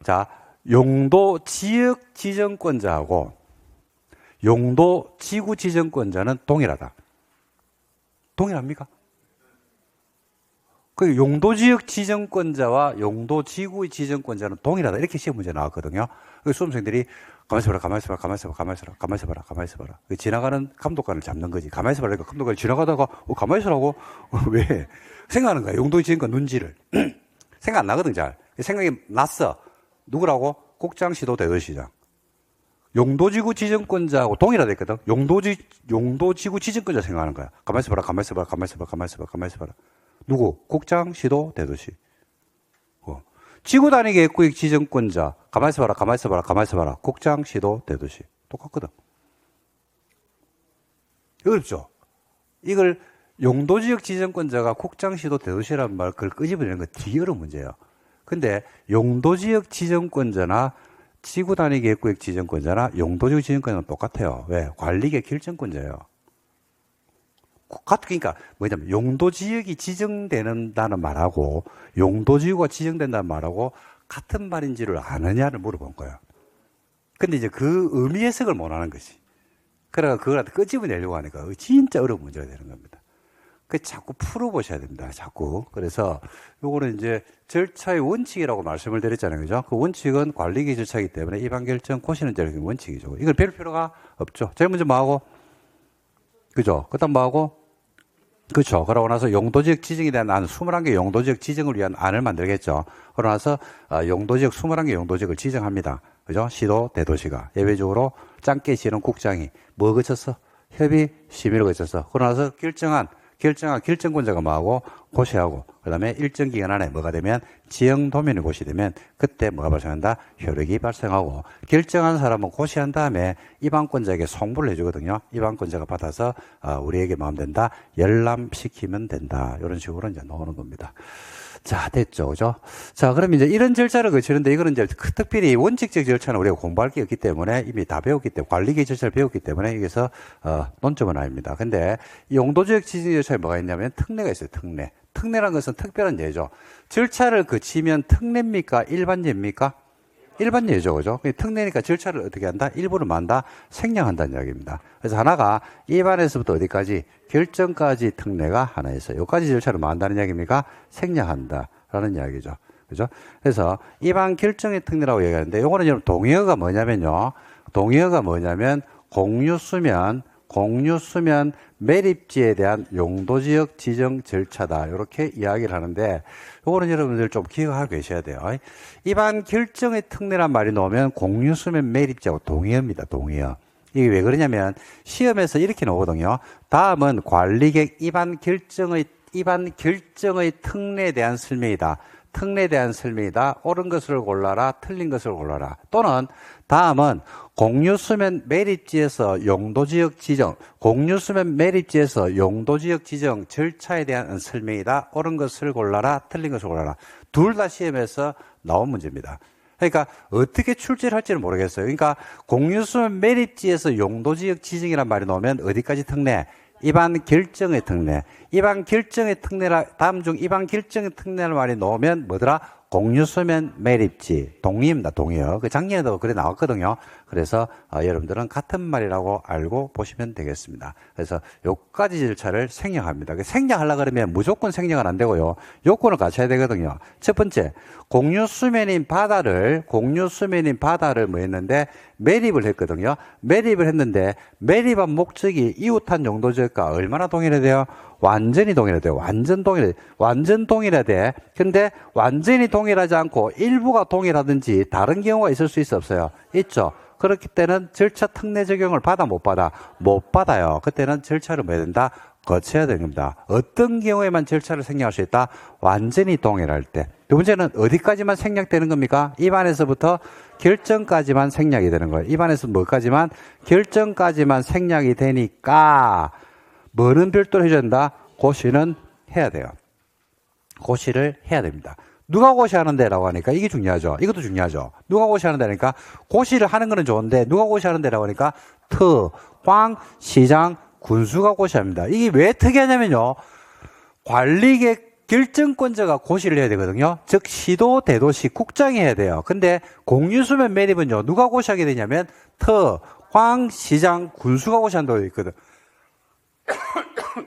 자, 용도 지역 지정권자하고 용도 지구 지정권자는 동일하다. 동일합니까? 그 용도 지역 지정권자와 용도 지구 지정권자는 동일하다. 이렇게 시험 문제 나왔거든요. 그 수험생들이 가만히 있어봐라. 지나가는 감독관을 잡는 거지. 가만히 있어봐라. 그러니까 감독관이 지나가다가 가만히 있으라고? 왜? 생각하는 거야. 용도 지정권 눈지를. 생각 안 나거든, 잘. 생각이 났어. 누구라고? 국장시도 대도시장. 용도지구 지정권자하고 동일하됐거든. 용도지구 지정권자 생각하는 거야. 가만히 있어봐라, 가만히 있어봐라, 가만히 있어봐라, 가만히 있어봐라, 가만히 있어봐라. 누구? 국장, 시도, 대도시. 지구 단위 계획구역 지정권자. 가만히 있어봐라, 가만히 있어봐라, 가만히 있어봐라. 국장, 시도, 대도시. 똑같거든. 어렵죠? 이걸 용도지역 지정권자가 국장, 시도, 대도시라는 말, 그걸 끄집어내는 거 되게 어려운 문제예요. 근데 용도지역 지정권자나 지구 단위 계획구역 지정권자나 용도지역 지정권자는 똑같아요. 왜? 관리계 결정권자예요. 그러니까 뭐냐면 용도지역이 지정된다는 말하고 용도지구가 지정된다는 말하고 같은 말인지를 아느냐를 물어본 거예요. 근데 이제 그 의미 해석을 못 하는 것이. 그래서 그걸 끄집어내려고 하니까 진짜 어려운 문제가 되는 겁니다. 그 자꾸 풀어보셔야 됩니다. 자꾸. 그래서 요거는 이제 절차의 원칙이라고 말씀을 드렸잖아요. 그죠? 그 원칙은 관리기 절차이기 때문에 입안 결정, 고시는 절차의 원칙이죠. 이걸 배울 필요가 없죠. 제일 먼저 뭐하고? 그죠? 그 다음 뭐하고? 그렇죠. 그러고 나서 용도지역 지정에 대한 안, 21개 용도지역 지정을 위한 안을 만들겠죠. 그러고 나서 용도지역 21개 용도지역을 지정합니다. 그죠? 시도, 대도시가. 예외적으로 짱깨시는 국장이 뭐 거쳤어? 협의, 심의를 거쳤어. 그러고 나서 결정권자가 뭐하고? 고시하고. 그 다음에 일정 기간 안에 뭐가 되면 지형 도면이 고시되면 그때 뭐가 발생한다? 효력이 발생하고 결정한 사람은 고시한 다음에 입안권자에게 송부를 해주거든요. 입안권자가 받아서 우리에게 마음 된다. 열람시키면 된다. 이런 식으로 이제 나오는 겁니다. 자, 됐죠. 그죠? 자, 그럼 이제 이런 절차를 거치는데 이거는 이제 특별히 원칙적 절차는 우리가 공부할 게 없기 때문에 이미 다 배웠기 때문에 관리계 절차를 배웠기 때문에 여기서 논점은 아닙니다. 근데 용도지역 지정 절차에 뭐가 있냐면 특례가 있어요. 특례. 특례란 것은 특별한 예죠. 절차를 거치면 특례입니까? 일반예입니까? 일반 예죠. 그죠? 특례니까 절차를 어떻게 한다? 일부를 만다? 생략한다는 이야기입니다. 그래서 하나가 입안에서부터 어디까지? 결정까지 특례가 하나 있어요. 여기까지 절차를 뭐 한다는 이야기입니까? 생략한다. 라는 이야기죠. 그죠? 그래서 입안 결정의 특례라고 얘기하는데 요거는 여러분 동의어가 뭐냐면요. 동의어가 뭐냐면 공유수면 매립지에 대한 용도지역 지정 절차다. 이렇게 이야기를 하는데 요거는 여러분들 좀 기억하고 계셔야 돼요. 입안 결정의 특례란 말이 나오면 공유수면 매립지하고 동의어입니다. 동의어. 이게 왜 그러냐면 시험에서 이렇게 나오거든요. 다음은 관리객 입안 결정의 특례에 대한 설명이다. 특례에 대한 설명이다. 옳은 것을 골라라. 틀린 것을 골라라. 또는 다음은 공유수면 매립지에서 용도지역 지정, 공유수면 매립지에서 용도지역 지정 절차에 대한 설명이다. 옳은 것을 골라라. 틀린 것을 골라라. 둘 다 시험에서 나온 문제입니다. 그러니까 어떻게 출제를 할지는 모르겠어요. 그러니까 공유수면 매립지에서 용도지역 지정이란 말이 나오면 어디까지 특례? 입안 결정의 특례. 입안 결정의 특례라, 다음 중 입안 결정의 특례라는 말이 나오면 뭐더라? 공유수면 매립지. 동의입니다. 동의어. 그 작년에도 그래 나왔거든요. 그래서 여러분들은 같은 말이라고 알고 보시면 되겠습니다. 그래서 요까지 절차를 생략합니다. 생략하려고 그러면 무조건 생략은 안 되고요. 요건을 갖춰야 되거든요. 첫 번째, 공유수면인 바다를 뭐 했는데 매립을 했거든요. 매립을 했는데 매립한 목적이 이웃한 용도지역과 얼마나 동일해야 돼요? 완전히 동일해야 돼요. 완전 동일해야 돼. 근데 완전히 동일하지 않고 일부가 동일하든지 다른 경우가 있을 수 있어 없어요? 있죠. 그렇기 때는 절차 특례 적용을 받아 못 받아? 못 받아요. 그때는 절차를 뭐 해야 된다? 거쳐야 됩니다. 어떤 경우에만 절차를 생략할 수 있다? 완전히 동일할 때. 두 번째는 어디까지만 생략되는 겁니까? 입안에서부터 결정까지만 생략이 되는 거예요. 입안에서 뭐까지만? 결정까지만 생략이 되니까 뭐는 별도로 해줘야 된다? 고시는 해야 돼요. 고시를 해야 됩니다. 누가 고시하는데 라고 하니까 이게 중요하죠. 이것도 중요하죠. 누가 고시하는데 하니까 고시를 하는 거는 좋은데 누가 고시하는데 라고 하니까 황, 시장, 군수가 고시합니다. 이게 왜 특이하냐면요. 관리객 결정권자가 고시를 해야 되거든요. 즉 시도, 대도시, 국장이 해야 돼요. 근데 공유수면 매립은요. 누가 고시하게 되냐면 황, 시장, 군수가 고시한다고 되어 있거든.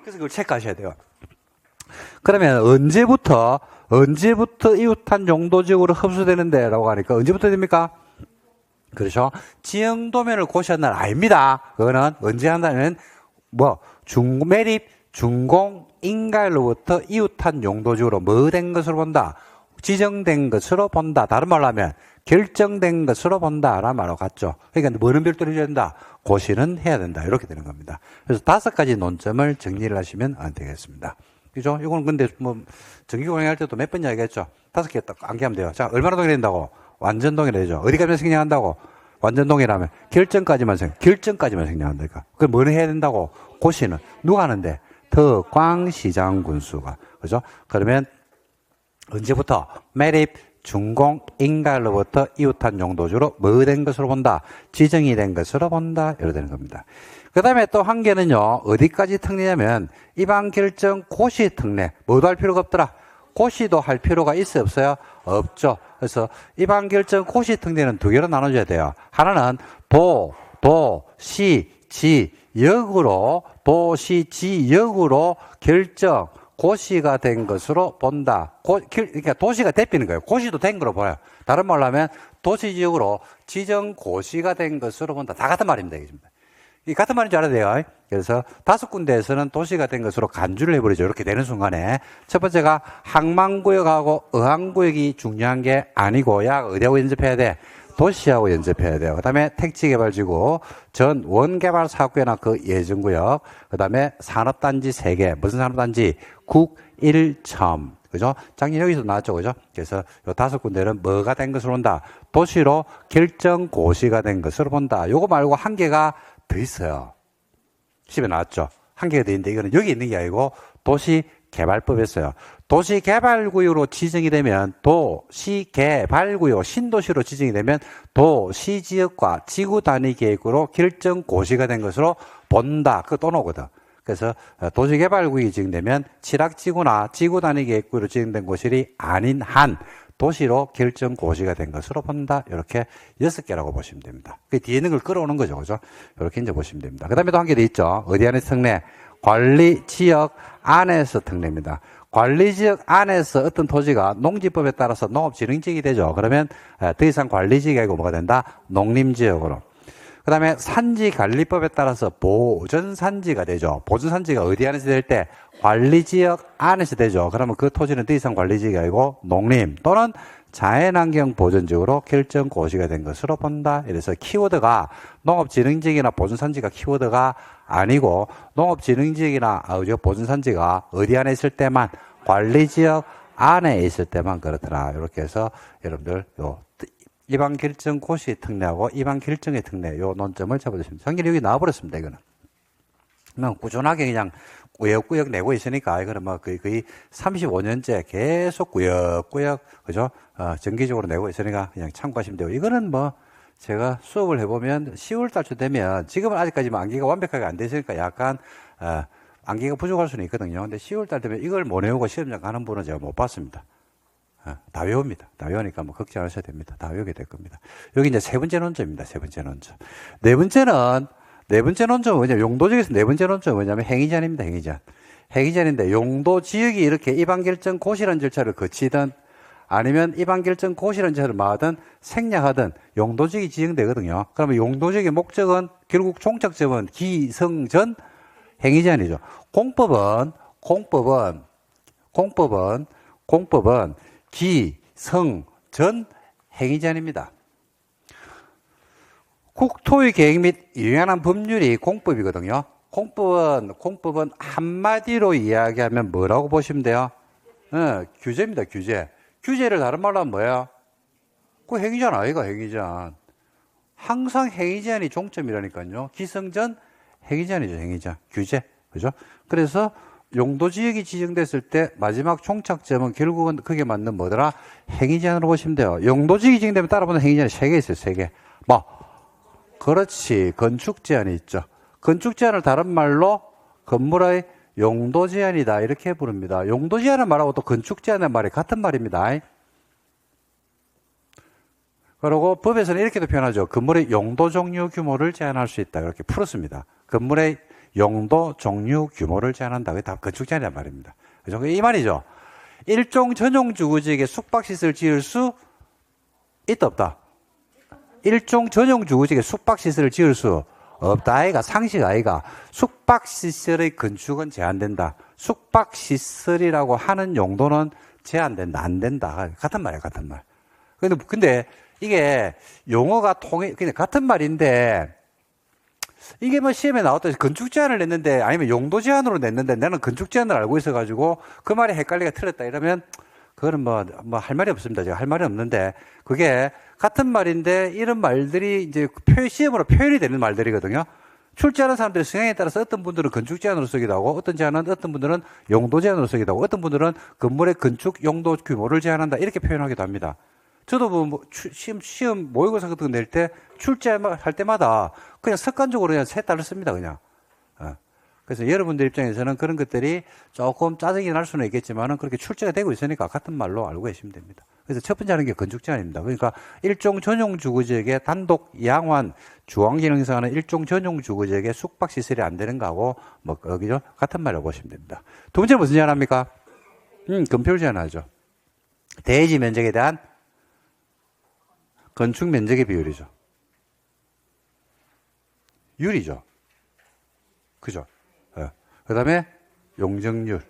그래서 그걸 체크하셔야 돼요. 그러면 언제부터 이웃한 용도지역으로 흡수되는데 라고 하니까 언제부터 됩니까? 그렇죠? 지형도면을 고시한 날 아닙니다. 그거는 언제 한다면 매립, 준공, 인가일로부터 이웃한 용도지역으로 뭐 된 것을 본다? 지정된 것으로 본다. 다른 말로 하면 결정된 것으로 본다라는 말로 같죠. 그러니까 뭐는 별도로 해야 된다. 고시는 해야 된다. 이렇게 되는 겁니다. 그래서 5가지 논점을 정리를 하시면 안 되겠습니다. 그죠? 이거는 근데 뭐 전기공학 할 때도 몇 번 이야기했죠. 5개 딱 암기하면 돼요. 자, 얼마나 동일된다고? 완전 동일해야죠. 어디 가면 생략한다고? 완전 동일하면 결정까지만 생략한다니까. 그럼 뭐는 해야 된다고? 고시는 누가 하는데? 특광시장 군수가. 그죠? 그러면 언제부터? 매립, 준공, 인가로부터 이웃한 용도주로 뭐 된 것으로 본다? 지정이 된 것으로 본다. 이렇게 되는 겁니다. 그 다음에 또 한 개는요, 어디까지 특례냐면, 입안 결정 고시 특례. 뭐도 할 필요가 없더라. 고시도 할 필요가 있어요, 없어요? 없죠. 그래서 입안 결정 고시 특례는 2개로 나눠줘야 돼요. 하나는 시, 지, 역으로, 시, 지, 역으로 결정, 고시가 된 것으로 본다. 그러니까 도시가 대피는 거예요. 고시도 된 거로 보여요. 다른 말로 하면 도시 지역으로 지정 고시가 된 것으로 본다. 다 같은 말입니다. 이 같은 말인 줄 알아야 돼요. 그래서 5군데에서는 도시가 된 것으로 간주를 해버리죠. 이렇게 되는 순간에 첫 번째가 항만구역하고 어항구역이 중요한 게 아니고 야 어디하고 연접해야 돼? 도시하고 연접해야 돼요. 그 다음에 택지개발지구, 전 원개발사업구역이나 그 예정구역, 그 다음에 산업단지 3개. 무슨 산업단지? 국일첨. 그죠? 작년 여기서 나왔죠. 그죠? 그래서 요 5군데는 뭐가 된 것으로 본다? 도시로 결정고시가 된 것으로 본다. 요거 말고 한 개가 더 있어요. 시험에 나왔죠. 한 개가 더 있는데 이거는 여기 있는 게 아니고 도시개발법이었어요. 도시개발구역으로 지정이 되면 도시개발구역, 신도시로 지정이 되면 도시지역과 지구단위계획으로 결정고시가 된 것으로 본다. 그거 또 나오거든. 그래서 도시개발구역이 지정되면 칠학지구나 지구단위계획구로 지정된 곳이 아닌 한 도시로 결정고시가 된 것으로 본다. 이렇게 6개라고 보시면 됩니다. 그 뒤에 있는 걸 끌어오는 거죠. 그죠? 이렇게 이제 보시면 됩니다. 그 다음에 또 한 개 더 있죠. 어디 안에서 특례? 관리지역 안에서 특례입니다. 관리지역 안에서 어떤 토지가 농지법에 따라서 농업진흥지역이 되죠. 그러면 더 이상 관리지역이 아니고 뭐가 된다? 농림지역으로. 그 다음에 산지관리법에 따라서 보전산지가 되죠. 보전산지가 어디 안에서 될 때? 관리지역 안에서 되죠. 그러면 그 토지는 더 이상 관리지역이 아니고 농림 또는 자연환경 보전지역으로 결정고시가 된 것으로 본다. 이래서 키워드가 농업진흥지역이나 보전산지가 키워드가 아니고 농업진흥지역이나 보전산지가 어디 안에 있을 때만 관리지역 안에 있을 때만 그렇더라. 이렇게 해서 여러분들 입안 결정 고시 특례하고 입안 결정의 특례 요 논점을 잡아주시면 성질이 여기 나와버렸습니다. 이거는 그냥 꾸준하게 그냥 꾸역꾸역 내고 있으니까 이거는 뭐 거의 35년째 계속 꾸역꾸역 그죠? 정기적으로 내고 있으니까 그냥 참고하시면 되고 이거는 뭐 제가 수업을 해보면 10월 달쯤 되면 지금은 아직까지 암기가 완벽하게 안 되니까 약간 암기가 부족할 수는 있거든요. 근데 10월 달 되면 이걸 못 외우고 시험장 가는 분은 제가 못 봤습니다. 다 외웁니다. 다 외우니까 뭐 걱정 안 하셔도 됩니다. 다 외우게 될 겁니다. 여기 이제 3번째 논점입니다. 3번째 논점. 네 번째 논점은 뭐냐면 용도지역에서 4번째 논점은 뭐냐면 행위제한입니다. 행위제한인데 용도지역이 이렇게 입안결정 고시라는 절차를 거치든 아니면 입안결정 고시라는 절차를 마하든 생략하든 용도지역이 지정되거든요. 그러면 용도지역의 목적은 결국 종착점은 기성전 행위제한이죠. 공법은 기성전 행위제한입니다. 국토의 계획 및 유연한 법률이 공법이거든요. 공법은 한마디로 이야기하면 뭐라고 보시면 돼요? 규제입니다, 규제. 규제를 다른 말로 하면 뭐예요? 그 행위제한 아이가 행위제한. 항상 행위제한이 종점이라니까요. 기성전 행위제한이죠, 행위제한. 규제. 그죠? 그래서 용도지역이 지정됐을 때 마지막 종착점은 결국은 그게 맞는 뭐더라? 행위제한으로 보시면 돼요. 용도지역이 지정되면 따라보는 행위제한이 3개 있어요, 3개. 그렇지. 건축제한이 있죠. 건축제한을 다른 말로 건물의 용도제한이다. 이렇게 부릅니다. 용도제한을 말하고 또 건축제한의 말이 같은 말입니다. 그리고 법에서는 이렇게도 표현하죠. 건물의 용도 종류 규모를 제한할 수 있다. 이렇게 풀었습니다. 건물의 용도 종류 규모를 제한한다. 그게 다 건축제한이란 말입니다. 그죠? 이 말이죠. 일종 전용 주거지역에 숙박시설 지을 수 있다, 없다? 일종 전용 주거지역에 숙박시설을 지을 수 없다. 아이가 상식 아이가. 숙박시설의 건축은 제한된다. 숙박시설이라고 하는 용도는 제한된다, 안 된다. 같은 말이야, 같은 말. 근데 이게 용어가 그냥 같은 말인데, 이게 뭐 시험에 나왔듯이 건축 제한을 냈는데, 아니면 용도 제한으로 냈는데, 나는 건축 제한을 알고 있어가지고, 그 말이 헷갈리가 틀렸다 이러면, 그거는 할 말이 없습니다. 제가 할 말이 없는데, 그게 같은 말인데, 이런 말들이 이제 시험으로 표현이 되는 말들이거든요. 출제하는 사람들의 성향에 따라서 어떤 분들은 건축 제한으로 쓰기도 하고, 어떤 분들은 용도 제한으로 쓰기도 하고, 어떤 분들은 건물의 건축 용도 규모를 제한한다. 이렇게 표현하기도 합니다. 저도 시험 모의고사 같은 거 낼 때 출제할 때마다 그냥 습관적으로 그냥 세 달을 씁니다, 그냥. 그래서 여러분들 입장에서는 그런 것들이 조금 짜증이 날 수는 있겠지만은 그렇게 출제가 되고 있으니까 같은 말로 알고 계시면 됩니다. 그래서 첫 번째 하는 게 건축 제한입니다. 그러니까 일종 전용 주거지역의 단독 양환 주황기능 행사하는 일종 전용 주거지역의 숙박시설이 안 되는 거하고 그죠? 같은 말로 보시면 됩니다. 두 번째는 무슨 제한합니까? 건폐율 제한하죠. 대지 면적에 대한 건축 면적의 비율이죠. 율이죠. 그죠? 그 다음에 용적률.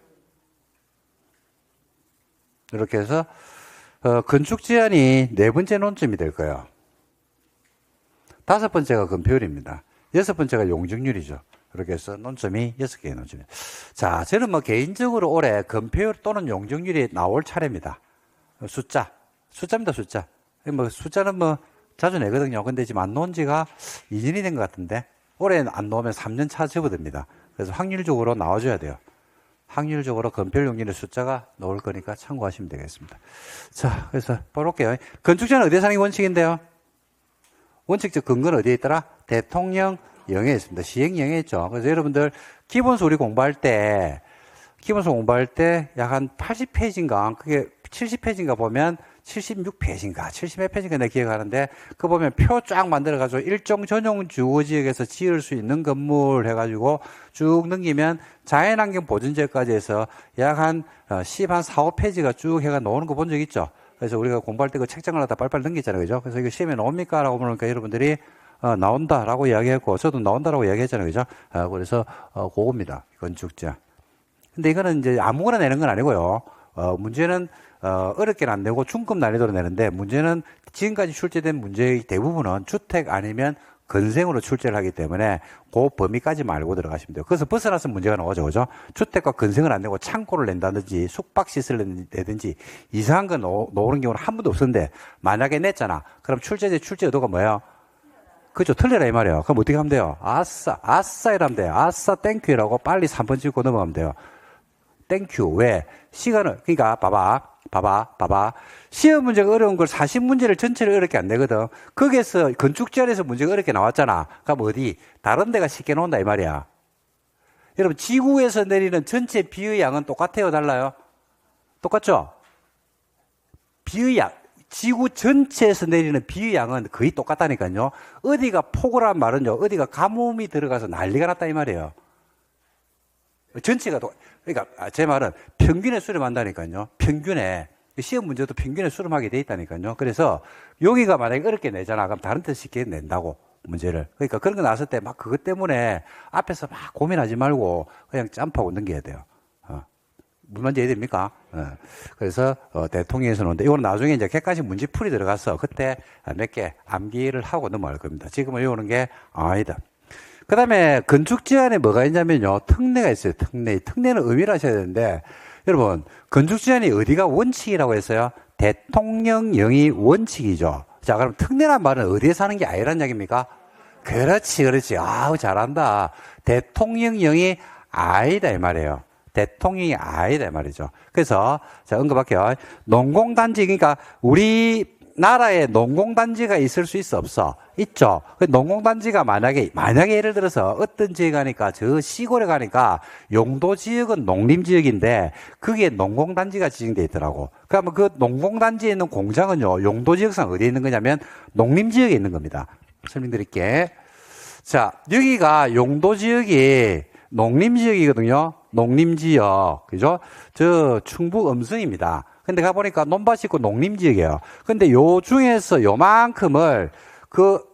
이렇게 해서 건축 제한이 네 번째 논점이 될 거예요. 다섯 번째가 건폐율입니다. 여섯 번째가 용적률이죠. 이렇게 해서 논점이 6개의 논점입니다. 자, 저는 개인적으로 올해 건폐율 또는 용적률이 나올 차례입니다. 숫자입니다, 숫자. 숫자는 자주 내거든요. 근데 지금 안 놓은 지가 2년이 된 것 같은데, 올해 안 놓으면 3년 차 접어듭니다. 그래서 확률적으로 나와줘야 돼요. 확률적으로 건폐율 용적률의 숫자가 나올 거니까 참고하시면 되겠습니다. 자, 그래서 볼게요. 건축제는 어디에 사는 게 원칙인데요? 원칙적 근거는 어디에 있더라? 대통령령에 있습니다. 시행령에 있죠. 그래서 여러분들 기본서 우리 공부할 때 약 한 80페이지인가, 그게 70페이지인가 보면 76페이지인가, 70몇 페이지인가 내가 기억하는데, 그거 보면 표 쫙 만들어가지고 일종 전용 주거지역에서 지을 수 있는 건물 해가지고 쭉 넘기면 자연환경 보존지역까지 해서 약 한 4, 5페이지가 쭉 해가 나오는 거 본 적 있죠? 그래서 우리가 공부할 때 그 책장을 갖다 빨빨 넘겼잖아요. 그죠? 그래서 이거 시험에 나옵니까? 라고 물으니까 여러분들이 나온다라고 이야기했고, 저도 나온다라고 이야기했잖아요. 그죠? 그래서 그겁니다. 건축자. 근데 이거는 이제 아무거나 내는 건 아니고요. 문제는 어렵게는 안 내고 중급 난이도로 내는데, 문제는 지금까지 출제된 문제의 대부분은 주택 아니면 건생으로 출제를 하기 때문에 그 범위까지만 알고 들어가시면 돼요. 그래서 벗어나서 문제가 나오죠. 그죠? 주택과 건생을 안 내고 창고를 낸다든지 숙박시설을 내든지 이상한 거 나오는 경우는 한 번도 없었는데, 만약에 냈잖아. 그럼 출제 의도가 뭐예요? 그죠? 틀려라 이 말이에요. 그럼 어떻게 하면 돼요? 아싸 이러면 돼요. 아싸 땡큐라고 빨리 3번 찍고 넘어가면 돼요. 땡큐. 왜? 시간을, 그러니까 봐봐. 시험 문제가 어려운 걸 40문제를 전체를 어렵게 안 내거든. 거기에서 건축제한에서 문제가 어렵게 나왔잖아. 그럼 어디? 다른 데가 쉽게 나온다 이 말이야. 여러분, 지구에서 내리는 전체 비의 양은 똑같아요, 달라요? 똑같죠? 비의 양, 지구 전체에서 내리는 비의 양은 거의 똑같다니까요. 어디가 폭우란 말은요, 어디가 가뭄이 들어가서 난리가 났다 이 말이에요. 전체가 그러니까 제 말은 평균에 수렴한다니까요. 평균에. 시험 문제도 평균에 수렴하게 돼 있다니까요. 그래서 여기가 만약에 어렵게 내잖아. 그럼 다른 데서 쉽게 낸다고, 문제를. 그러니까 그런 거 나왔을 때 그것 때문에 앞에서 고민하지 말고 그냥 점프하고 넘겨야 돼요. 문제 이해됩니까? 그래서 대통령에서 놓는데, 이거는 나중에 이제 객관식 문제풀이 들어가서 그때 몇 개 암기를 하고 넘어갈 겁니다. 지금은 이거는 게 아니다. 그 다음에 건축 제한에 뭐가 있냐면요, 특례가 있어요. 특례는 의미를 하셔야 되는데, 여러분, 건축 제한이 어디가 원칙이라고 했어요? 대통령령이 원칙이죠. 자, 그럼 특례란 말은 어디에 사는 게 아니란 얘기입니까? 그렇지. 아우, 잘한다. 대통령령이 아니다 이 말이에요. 대통령이 아니다 이 말이죠. 그래서 자, 언급할게요. 농공단지, 그러니까 우리나라에 농공단지가 있을 수 있어 없어? 있죠. 농공단지가 만약에 예를 들어서 어떤 지역에 가니까, 저 시골에 가니까 용도지역은 농림지역인데 거기에 농공단지가 지정되어 있더라고. 그러면 그 농공단지에 있는 공장은요, 용도지역상 어디에 있는 거냐면 농림지역에 있는 겁니다. 설명드릴게. 자, 여기가 용도지역이 농림지역이거든요. 농림지역. 그죠? 저 충북 음성입니다. 근데 가보니까 논밭이 있고 농림지역이에요. 근데 요 중에서 요만큼을 그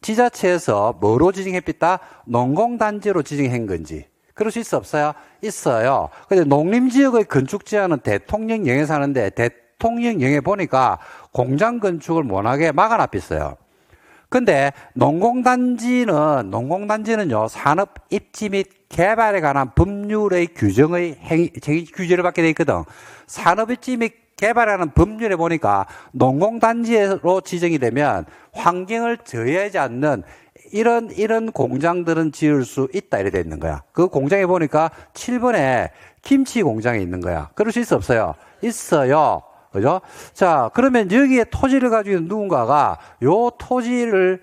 지자체에서 뭐로 지정했겠다? 농공단지로 지정한 건지, 그럴 수 있어 없어요? 있어요. 근데 농림지역의 건축 제한은 대통령령에서 하는데 대통령령에 보니까 공장 건축을 못하게 막아놨어요. 근데 농공단지는요, 산업 입지 및 개발에 관한 법률의 규정의 규제를 받게 돼 있거든. 산업 입지 및 개발에 관한 법률에 보니까 농공단지로 지정이 되면 환경을 저해하지 않는 이런 공장들은 지을 수 있다 이렇게 돼 있는 거야. 그 공장에 보니까 7번에 김치 공장이 있는 거야. 그럴 수 있어 없어요? 있어요. 그죠? 자, 그러면 여기에 토지를 가지고 있는 누군가가 요 토지를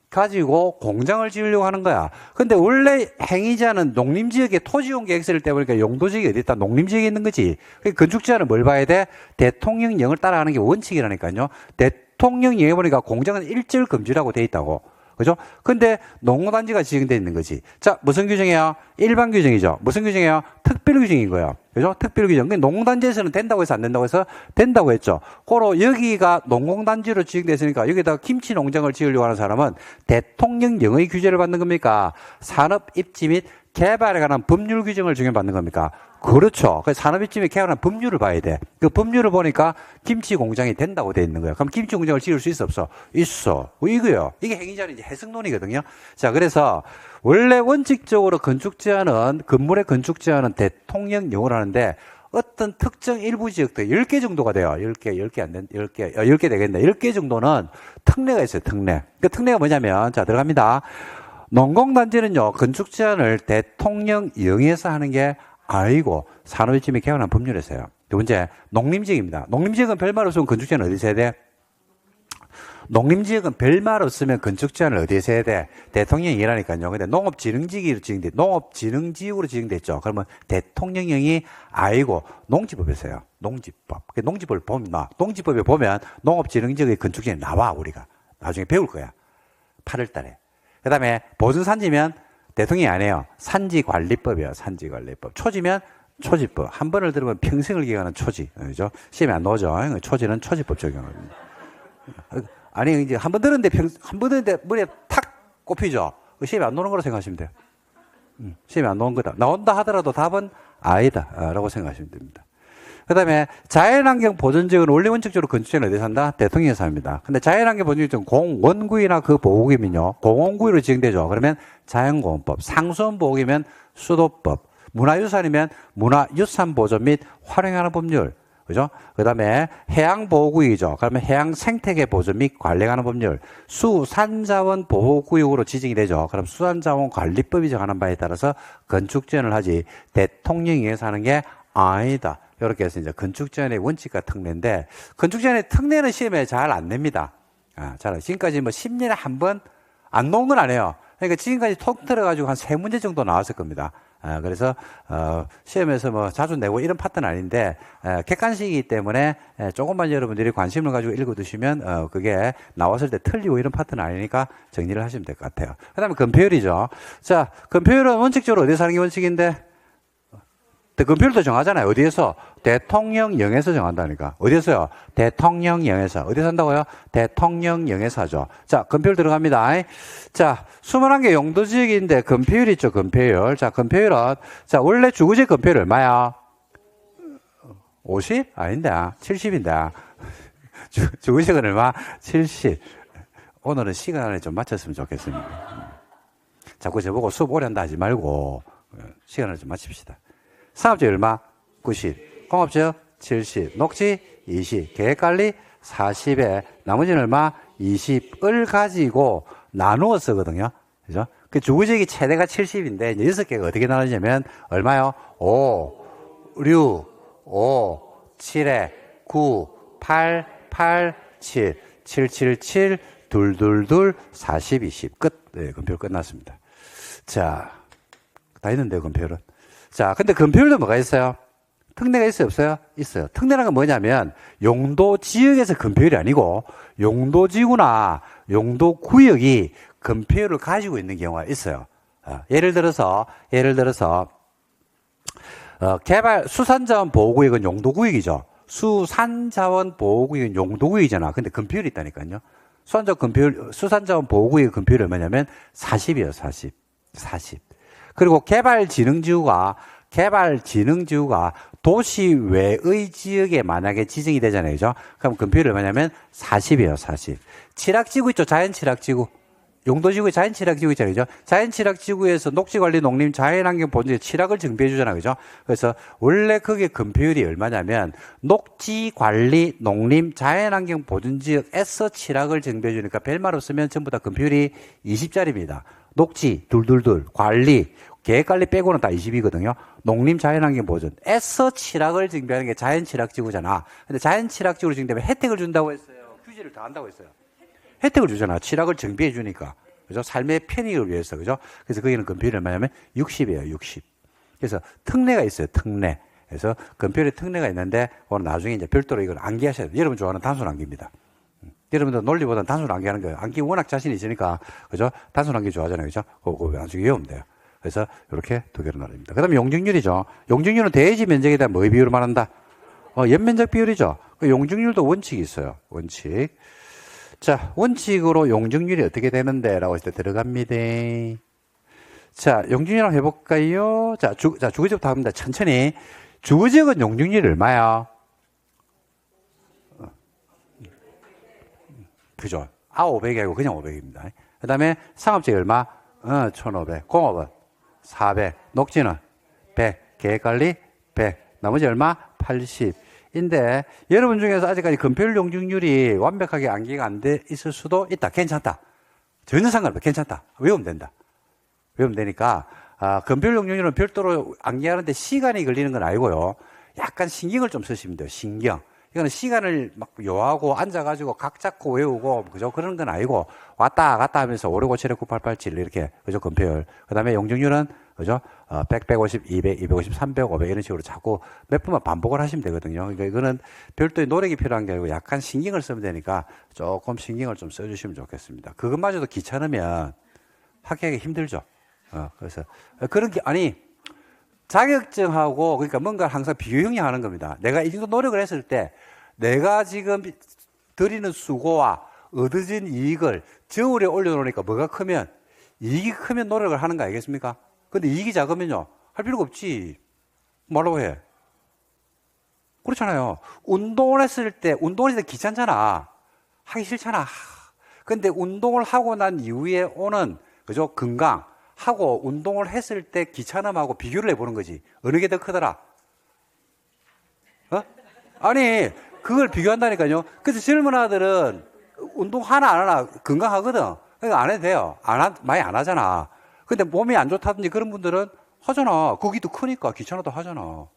가지고 공장을 지으려고 하는 거야. 근데 원래 행위자는 농림지역에 토지용 계획서를 떼보니까 용도지역이 어디 있다? 농림지역에 있는 거지. 건축제한은 뭘 봐야 돼? 대통령령을 따라가는 게 원칙이라니까요. 대통령령에 보니까 공장은 일절 금지라고 돼 있다고. 그죠? 근데 농어단지가 지정되어 있는 거지. 자, 무슨 규정이에요? 일반 규정이죠. 무슨 규정이에요? 특별 규정인 거예요. 그죠? 특별 규정. 농단지에서는 된다고 해서 안 된다고 해서 된다고 했죠. 고로 여기가 농공단지로 지정됐으니까 여기다가 김치 농장을 지으려고 하는 사람은 대통령령의 규제를 받는 겁니까? 산업 입지 및 개발에 관한 법률 규정을 적용받는 겁니까? 그렇죠. 산업 입지 및 개발에 관한 법률을 봐야 돼. 그 법률을 보니까 김치 공장이 된다고 돼 있는 거야. 그럼 김치 공장을 지을 수 있어 없어? 있어. 이거요. 이게 행위자는 이제 해석론이거든요. 자, 그래서 원래 원칙적으로 건축 제한은 건물의 건축 제한은 대통령령을 하는데 어떤 특정 일부 지역들 10개 정도가 돼요. 10개 안 된, 10개 되겠네. 10개 정도는 특례가 있어요. 특례. 그 특례가 뭐냐면, 자, 들어갑니다. 농공단지는요, 건축 제한을 대통령령에서 하는 게 아니고 산업입지 및 개발한 법률에서요. 두 번째, 농림지역입니다. 농림지역은 별말 없으면 건축 제한 어디서 해야 돼? 농림지역은 별말 없으면 건축 제한을 어디에서 해야 돼? 대통령이라니까요. 근데 농업진흥지역으로 지정돼, 농업진흥지역으로 지정됐죠. 그러면 대통령령이 아니고 농지법에서요. 농지법. 농지법을 보면, 농지법에 보면 농업진흥지역의 건축 제한이 나와, 우리가. 나중에 배울 거야. 8월 달에. 그 다음에 보증산지면 대통령이 안 해요. 산지관리법이에요. 산지관리법. 초지면 초지법. 한 번을 들으면 평생을 기억하는 초지. 그죠? 시험에 안 나오죠. 초지는 초지법 적용합니다. 아니, 이제 한 번 들었는데, 한 번 들었는데 머리에 탁 꼽히죠? 시험에 안 나오는 거라고 생각하시면 돼요. 시험에 안 나온 거다. 나온다 하더라도 답은 아니다. 라고 생각하시면 됩니다. 그 다음에 자연환경 보존지역은 원래 원칙적으로 건축제는 어디서 한다? 대통령에서 합니다. 근데 자연환경 보존지역은 공원구이나 그 보호구이면요, 공원구이로 지정되죠. 그러면 자연공원법, 상수원보호구이면 수도법, 문화유산이면 문화유산보존 및 활용하는 법률, 그죠? 그 다음에 해양보호구역이죠. 그러면 해양생태계 보존 및 관리하는 법률, 수산자원 보호구역으로 지정이 되죠. 그럼 수산자원 관리법이 정하는 바에 따라서 건축제한을 하지 대통령이 해서 하는 게 아니다. 이렇게 해서 이제 건축제한의 원칙과 특례인데, 건축제한의 특례는 시험에 잘 안 냅니다. 지금까지 뭐 10년에 한 번 안 놓은 건 아니에요. 그러니까 지금까지 톡 들어가지고 한 3문제 정도 나왔을 겁니다. 그래서, 시험에서 뭐 자주 내고 이런 파트는 아닌데, 객관식이기 때문에 조금만 여러분들이 관심을 가지고 읽어두시면, 그게 나왔을 때 틀리고 이런 파트는 아니니까 정리를 하시면 될 것 같아요. 그 다음에 건폐율이죠. 자, 건폐율은 원칙적으로 어디서 하는 게 원칙인데? 건폐율도 정하잖아요. 어디에서? 대통령령에서 정한다니까. 어디에서요? 대통령령에서. 어디서 한다고요? 대통령령에서 하죠. 자, 건폐율 들어갑니다. 자, 21개 용도지역인데 건폐율 있죠, 건폐율. 자, 건폐율은, 자, 원래 주거지역 건폐율 얼마야? 50? 아닌데, 70인데. 주거지역은 얼마? 70. 오늘은 시간을 좀 맞췄으면 좋겠습니다. 자꾸 저보고 수업 오래 한다 하지 말고, 시간을 좀 맞춥시다. 산업지역 얼마? 90. 공업지역 70. 녹지 20. 계획관리 40에 나머지는 얼마? 20을 가지고 나누어 쓰거든요. 그죠? 그 주거지역이 최대가 70인데, 이제 6개가 어떻게 나누냐면, 얼마요? 5, 6, 5, 7에 9, 8, 8, 7, 7, 7, 7, 2, 2, 2, 40, 20. 끝. 네, 건폐율 끝났습니다. 자, 다 했는데요, 건폐율은. 자, 근데 건폐율도 뭐가 있어요? 특례가 있어요, 없어요? 있어요. 특례라는 건 뭐냐면, 용도 지역에서 건폐율이 아니고, 용도지구나 용도구역이 건폐율을 가지고 있는 경우가 있어요. 예를 들어서, 수산자원 보호구역은 용도구역이죠. 수산자원 보호구역은 용도구역이잖아. 근데 건폐율이 있다니까요. 수산자원 보호구역의 건폐율이 얼마냐면 40이에요, 40. 그리고 개발진흥지구가 도시 외의 지역에 만약에 지정이 되잖아요. 그죠? 그럼 금표율이 얼마냐면 40이에요, 40. 칠학지구 있죠? 자연칠학지구. 용도지구에 자연칠학지구 있잖아요. 그죠? 자연칠학지구에서 녹지관리, 농림, 자연환경 보존에 칠학을 증비해 주잖아요. 그죠? 그래서 원래 그게 금표율이 얼마냐면 녹지관리, 농림, 자연환경 보존지역에서 칠학을 증비해 주니까 별말 없으면 전부 다 금표율이 20짜리입니다. 녹지, 둘둘둘, 관리, 계획관리 빼고는 다 20이거든요. 농림, 자연환경 보존에서 칠학을 증비하는 게 자연칠학지구잖아. 근데 자연칠학지구로 증비하면 혜택을 준다고 했어요. 규제를 더 한다고 했어요. 혜택을 주잖아. 칠학을 정비해 주니까. 그죠? 삶의 편익을 위해서. 그죠? 그래서 거기는 금표율이 얼마냐면 60이에요. 60. 그래서 특례가 있어요. 특례. 그래서 금표율에 특례가 있는데, 오늘 나중에 이제 별도로 이걸 암기하셔야 돼요. 여러분 좋아하는 단순 암기입니다. 여러분들 논리보다는 단순 암기하는 거예요. 암기 워낙 자신이 있으니까. 그죠? 단순 암기 좋아하잖아요. 그죠? 그거 나중에 외우면 돼요. 그래서 이렇게 두 개로 나눕니다. 그 다음에 용적률이죠. 용적률은 대지 면적에 대한 뭐의 비율을 말한다? 연면적 비율이죠. 그 용적률도 원칙이 있어요. 원칙. 자, 원칙으로 용적률이 어떻게 되는데? 라고 했을 때 들어갑니다. 자, 용적률 해볼까요? 자, 주거지역부터 합니다. 천천히. 주거지역은 용적률이 얼마야? 그죠? 500이 아니고 그냥 500입니다. 그 다음에 상업지역 얼마? 1500. 공업은 400. 녹지는 100. 계획관리 100. 나머지 얼마? 80. 인데 여러분 중에서 아직까지 금표율 용적률이 완벽하게 암기가 안 돼 있을 수도 있다. 괜찮다. 전혀 상관없다. 괜찮다. 외우면 된다. 외우면 되니까 금표율 용적률은 별도로 암기하는데 시간이 걸리는 건 아니고요. 약간 신경을 좀 쓰시면 돼요. 신경. 이거는 시간을 막 요하고 앉아가지고 각 잡고 외우고 그죠? 그런 건 아니고 왔다 갔다 하면서 5, 6, 5, 7, 9, 8, 8, 7 이렇게 그죠? 금표율. 그 다음에 용적률은 그죠? 100, 150, 200, 250, 300, 500 이런 식으로 자꾸 몇 번만 반복을 하시면 되거든요. 그러니까 이거는 별도의 노력이 필요한 게 아니고 약간 신경을 쓰면 되니까 조금 신경을 좀 써주시면 좋겠습니다. 그것마저도 귀찮으면 학기하기 힘들죠. 그래서 그런 게 아니 자격증하고 그러니까 뭔가 항상 비교형이 하는 겁니다. 내가 이 정도 노력을 했을 때 내가 지금 드리는 수고와 얻어진 이익을 저울에 올려놓으니까 뭐가 크면 이익이 크면 노력을 하는 거 아니겠습니까? 근데 이익이 작으면요. 할 필요가 없지. 뭐라고 해? 그렇잖아요. 운동을 했을 때 귀찮잖아. 하기 싫잖아. 근데 운동을 하고 난 이후에 오는, 그죠? 건강. 하고 운동을 했을 때 귀찮음하고 비교를 해보는 거지. 어느 게 더 크더라? 아니, 그걸 비교한다니까요. 그래서 젊은 아들은 운동 하나 안 하나 건강하거든. 그러니까 안 해도 돼요. 많이 안 하잖아. 근데 몸이 안 좋다든지 그런 분들은 하잖아. 거기 더 크니까 귀찮아도 하잖아.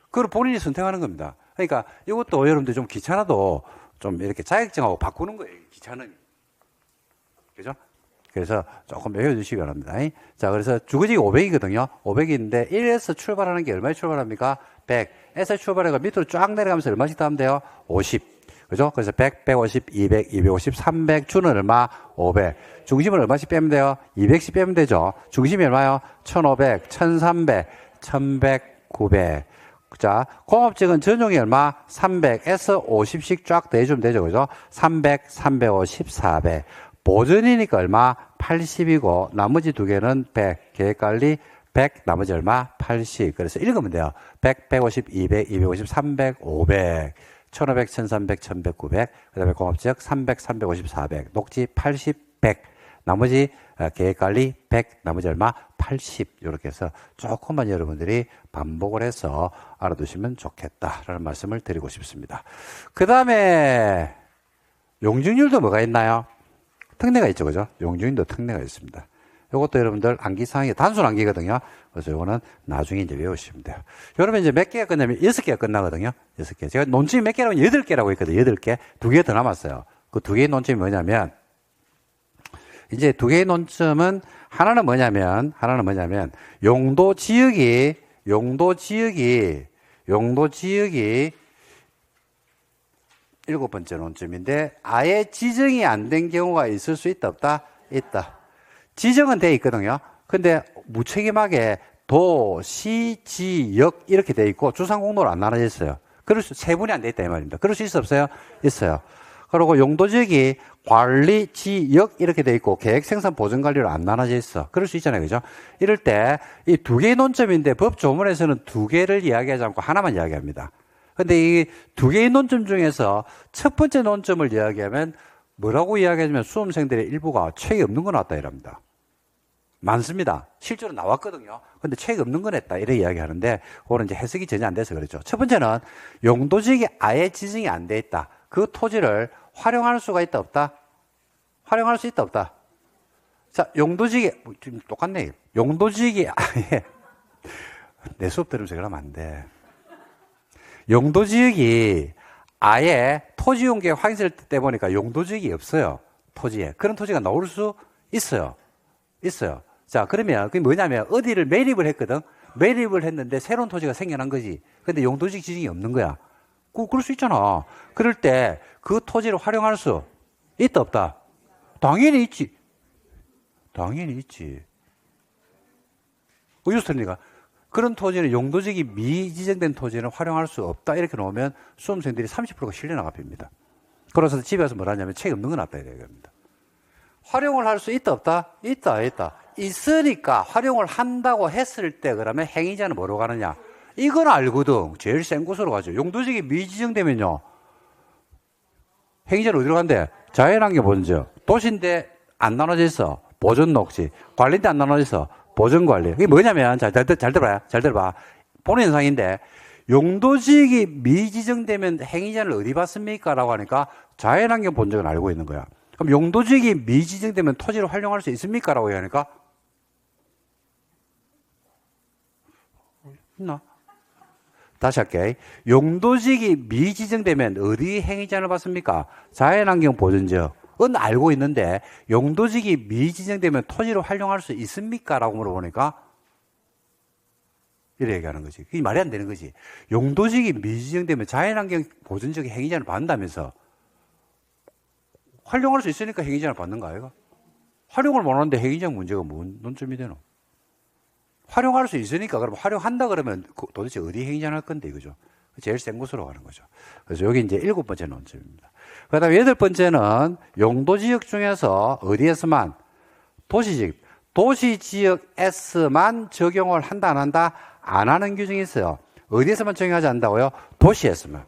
그걸 본인이 선택하는 겁니다. 그러니까 이것도 여러분들 좀 귀찮아도 좀 이렇게 자격증하고 바꾸는 거예요. 귀찮음이. 그죠? 그래서 조금 외워주시기 바랍니다. 자, 그래서 주거지기 500이거든요. 500인데 1에서 출발하는 게 얼마에 출발합니까? 100에서 출발해가 밑으로 쫙 내려가면서 얼마씩 더하면 돼요? 50. 그죠? 그래서 100, 150, 200, 250, 300, 주는 얼마? 500. 중심을 얼마씩 빼면 돼요? 200씩 빼면 되죠. 중심이 얼마요? 1500, 1300, 1100, 900. 자, 공업직은 전용이 얼마? 300에서 50씩 쫙 내주면 되죠. 그죠? 300, 350, 400. 보전이니까 얼마? 80이고, 나머지 두 개는 100. 계획관리 100, 나머지 얼마? 80. 그래서 읽으면 돼요. 100, 150, 200, 250, 300, 500. 1500, 1300, 1100, 900. 그 다음에 공업지역 300, 350, 400. 녹지 80, 100. 나머지 계획관리 100. 나머지 얼마? 80. 이렇게 해서 조금만 여러분들이 반복을 해서 알아두시면 좋겠다라는 말씀을 드리고 싶습니다. 그 다음에 용적률도 뭐가 있나요? 특례가 있죠. 그죠? 용적률도 특례가 있습니다. 이것도 여러분들 암기사항이 단순 암기거든요. 그래서 이거는 나중에 이제 외우시면 돼요. 여러분 이제 몇 개가 끝나면 6개가 끝나거든요. 6개. 제가 논점이 몇 개라고 8개라고 했거든요. 8개. 2개 더 남았어요. 그 2개의 논점이 뭐냐면, 이제 2개의 논점은 하나는 뭐냐면, 용도 지역이 일곱 번째 논점인데, 아예 지정이 안 된 경우가 있을 수 있다, 없다? 있다. 지정은 돼 있거든요. 근데 무책임하게 도, 시, 지, 역 이렇게 돼 있고 주상공로로 안 나눠져 있어요. 세분이 안 돼 있다 이 말입니다. 그럴 수 있어 없어요? 있어요. 그리고 용도지역이 관리, 지역 이렇게 돼 있고 계획, 생산, 보전, 관리로 안 나눠져 있어. 그럴 수 있잖아요. 그죠? 이럴 때 이 두 개의 논점인데 법 조문에서는 두 개를 이야기하지 않고 하나만 이야기합니다. 근데 이 두 개의 논점 중에서 첫 번째 논점을 이야기하면 뭐라고 이야기하냐면 수험생들의 일부가 책이 없는 거 나왔다 이랍니다. 많습니다. 실제로 나왔거든요. 근데 책이 없는 건 했다. 이렇게 이야기하는데 그거는 이제 해석이 전혀 안 돼서 그렇죠. 첫 번째는 용도지역이 아예 지정이 안 돼 있다. 그 토지를 활용할 수가 있다 없다? 활용할 수 있다 없다? 자, 용도지역이 좀 똑같네. 용도지역이 아예 내 수업 들으면서 그러면 안 돼. 용도지역이 아예 토지용계획 확인서를 떼보니까 용도지역이 없어요. 토지에. 그런 토지가 나올 수 있어요. 있어요. 자, 그러면 그게 뭐냐면 어디를 매립을 했거든. 매립을 했는데 새로운 토지가 생겨난 거지. 근데 용도지역 지정이 없는 거야. 그럴 수 있잖아. 그럴 때 그 토지를 활용할 수 있다 없다? 당연히 있지. 당연히 있지. 유스터니까 그런 토지는 용도지역이 미지정된 토지는 활용할 수 없다. 이렇게 놓으면 수험생들이 30%가 실려나가 봅니다. 그래서 집에 와서 뭐라 하냐면 책 없는 건 낫다 이렇게 합니다. 활용을 할 수 있다 없다? 있다 있다. 있으니까 활용을 한다고 했을 때 그러면 행위자는 뭐로 가느냐? 이건 알거든. 제일 센 곳으로 가죠. 용도지역이 미지정되면요. 행위자는 어디로 간대? 자연환경 보전지역. 도시인데 안 나눠져 있어. 보전 녹지. 관리인데 안 나눠져 있어. 보전 관리. 이게 뭐냐면 잘 들어봐요. 잘 들어봐. 보는 현상인데 용도지역이 미지정되면 행위자를 어디 받습니까? 라고 하니까 자연환경 보전지역은 알고 있는 거야. 그럼 용도지역이 미지정되면 토지를 활용할 수 있습니까? 라고 하니까 있나? 다시 할게. 용도지역이 미지정되면 어디 행위자를 받습니까? 자연환경 보전지역은 알고 있는데 용도지역이 미지정되면 토지를 활용할 수 있습니까? 라고 물어보니까 이렇게 얘기하는 거지. 그게 말이 안 되는 거지. 용도지역이 미지정되면 자연환경 보전지역의 행위자를 받는다면서 활용할 수 있으니까 행위자를 받는 거 아이가? 활용을 못하는데 행위자 문제가 뭔 논점이 되노? 활용할 수 있으니까 그럼 활용한다 그러면 도대체 어디 행위자를 할 건데 이거죠. 제일 센 곳으로 가는 거죠. 그래서 여기 이제 7번째 논점입니다. 그 다음에 8번째는 용도지역 중에서 어디에서만 도시지역에서만 적용을 한다 안 한다? 안 하는 규정이 있어요. 어디에서만 적용하지 않는다고요? 도시에서만.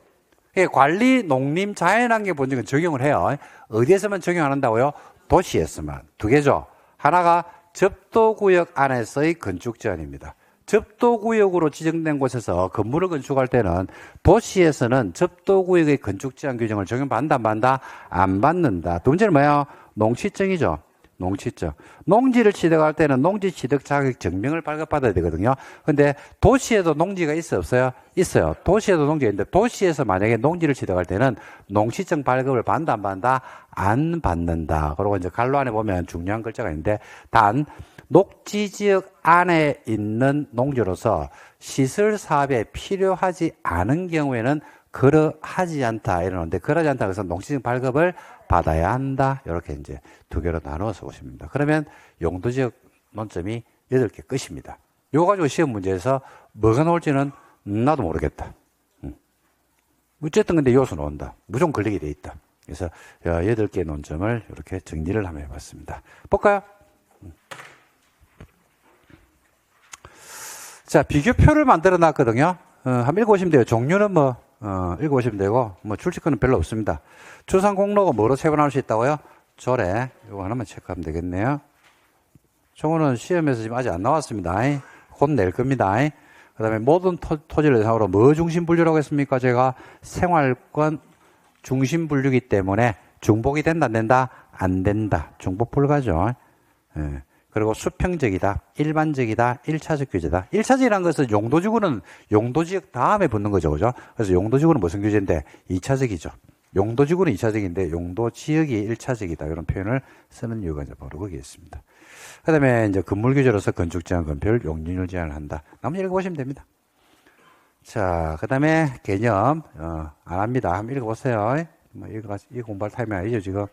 관리, 농림, 자연환경 보전지역은 적용을 해요. 어디에서만 적용 안 한다고요? 도시에서만. 두 개죠. 하나가 접도구역 안에서의 건축제한입니다. 접도구역으로 지정된 곳에서 건물을 건축할 때는 도시에서는 접도구역의 건축제한 규정을 적용받는다 안 받는다? 안 받는다. 두 번째는 뭐예요? 농취증이죠. 농취증. 농지를 취득할 때는 농지 취득 자격 증명을 발급받아야 되거든요. 근데 도시에도 농지가 있어요, 없어요? 있어요. 도시에도 농지가 있는데 도시에서 만약에 농지를 취득할 때는 농취증 발급을 받는다 안 받는다? 안 받는다. 그리고 이제 갈로 안에 보면 중요한 글자가 있는데 단 녹지지역 안에 있는 농지로서 시설 사업에 필요하지 않은 경우에는 그러하지 않다 이러는데 그러지 않다 그래서 농취증 발급을 받아야 한다. 이렇게 이제 두 개로 나누어서 보십니다. 그러면 용도지역 논점이 8개 끝입니다. 이거 가지고 시험 문제에서 뭐가 나올지는 나도 모르겠다. 어쨌든 근데 요소 나온다. 무조건 걸리게 돼 있다. 그래서 8개의 논점을 이렇게 정리를 한번 해봤습니다. 볼까요? 자, 비교표를 만들어 놨거든요. 한번 읽어보시면 돼요. 종류는 읽어보시면 되고, 출제권은 별로 없습니다. 추산 공로가 뭐로 세분할 수 있다고요? 조례. 이거 하나만 체크하면 되겠네요. 저거는 시험에서 지금 아직 안 나왔습니다. 곧 낼 겁니다. 그 다음에 모든 토지를 대상으로 뭐 중심 분류라고 했습니까? 제가 생활권 중심 분류기 때문에 중복이 된다, 안 된다? 안 된다. 중복 불가죠. 예. 그리고 수평적이다, 일반적이다, 1차적 규제다. 1차적이라는 것은 용도지구는 용도지역 다음에 붙는 거죠. 그죠? 그래서 용도지구는 무슨 규제인데? 2차적이죠. 용도지구는 2차적인데 용도지역이 1차적이다. 이런 표현을 쓰는 이유가 이제 바로 거기에 있습니다. 그 다음에 이제 건물 규제로서 건축 제한, 건폐율, 용적률 제한을 한다. 나머지 읽어보시면 됩니다. 자, 그 다음에 개념, 안 합니다. 한번 읽어보세요. 이 공부할 타임이 아니죠, 지금.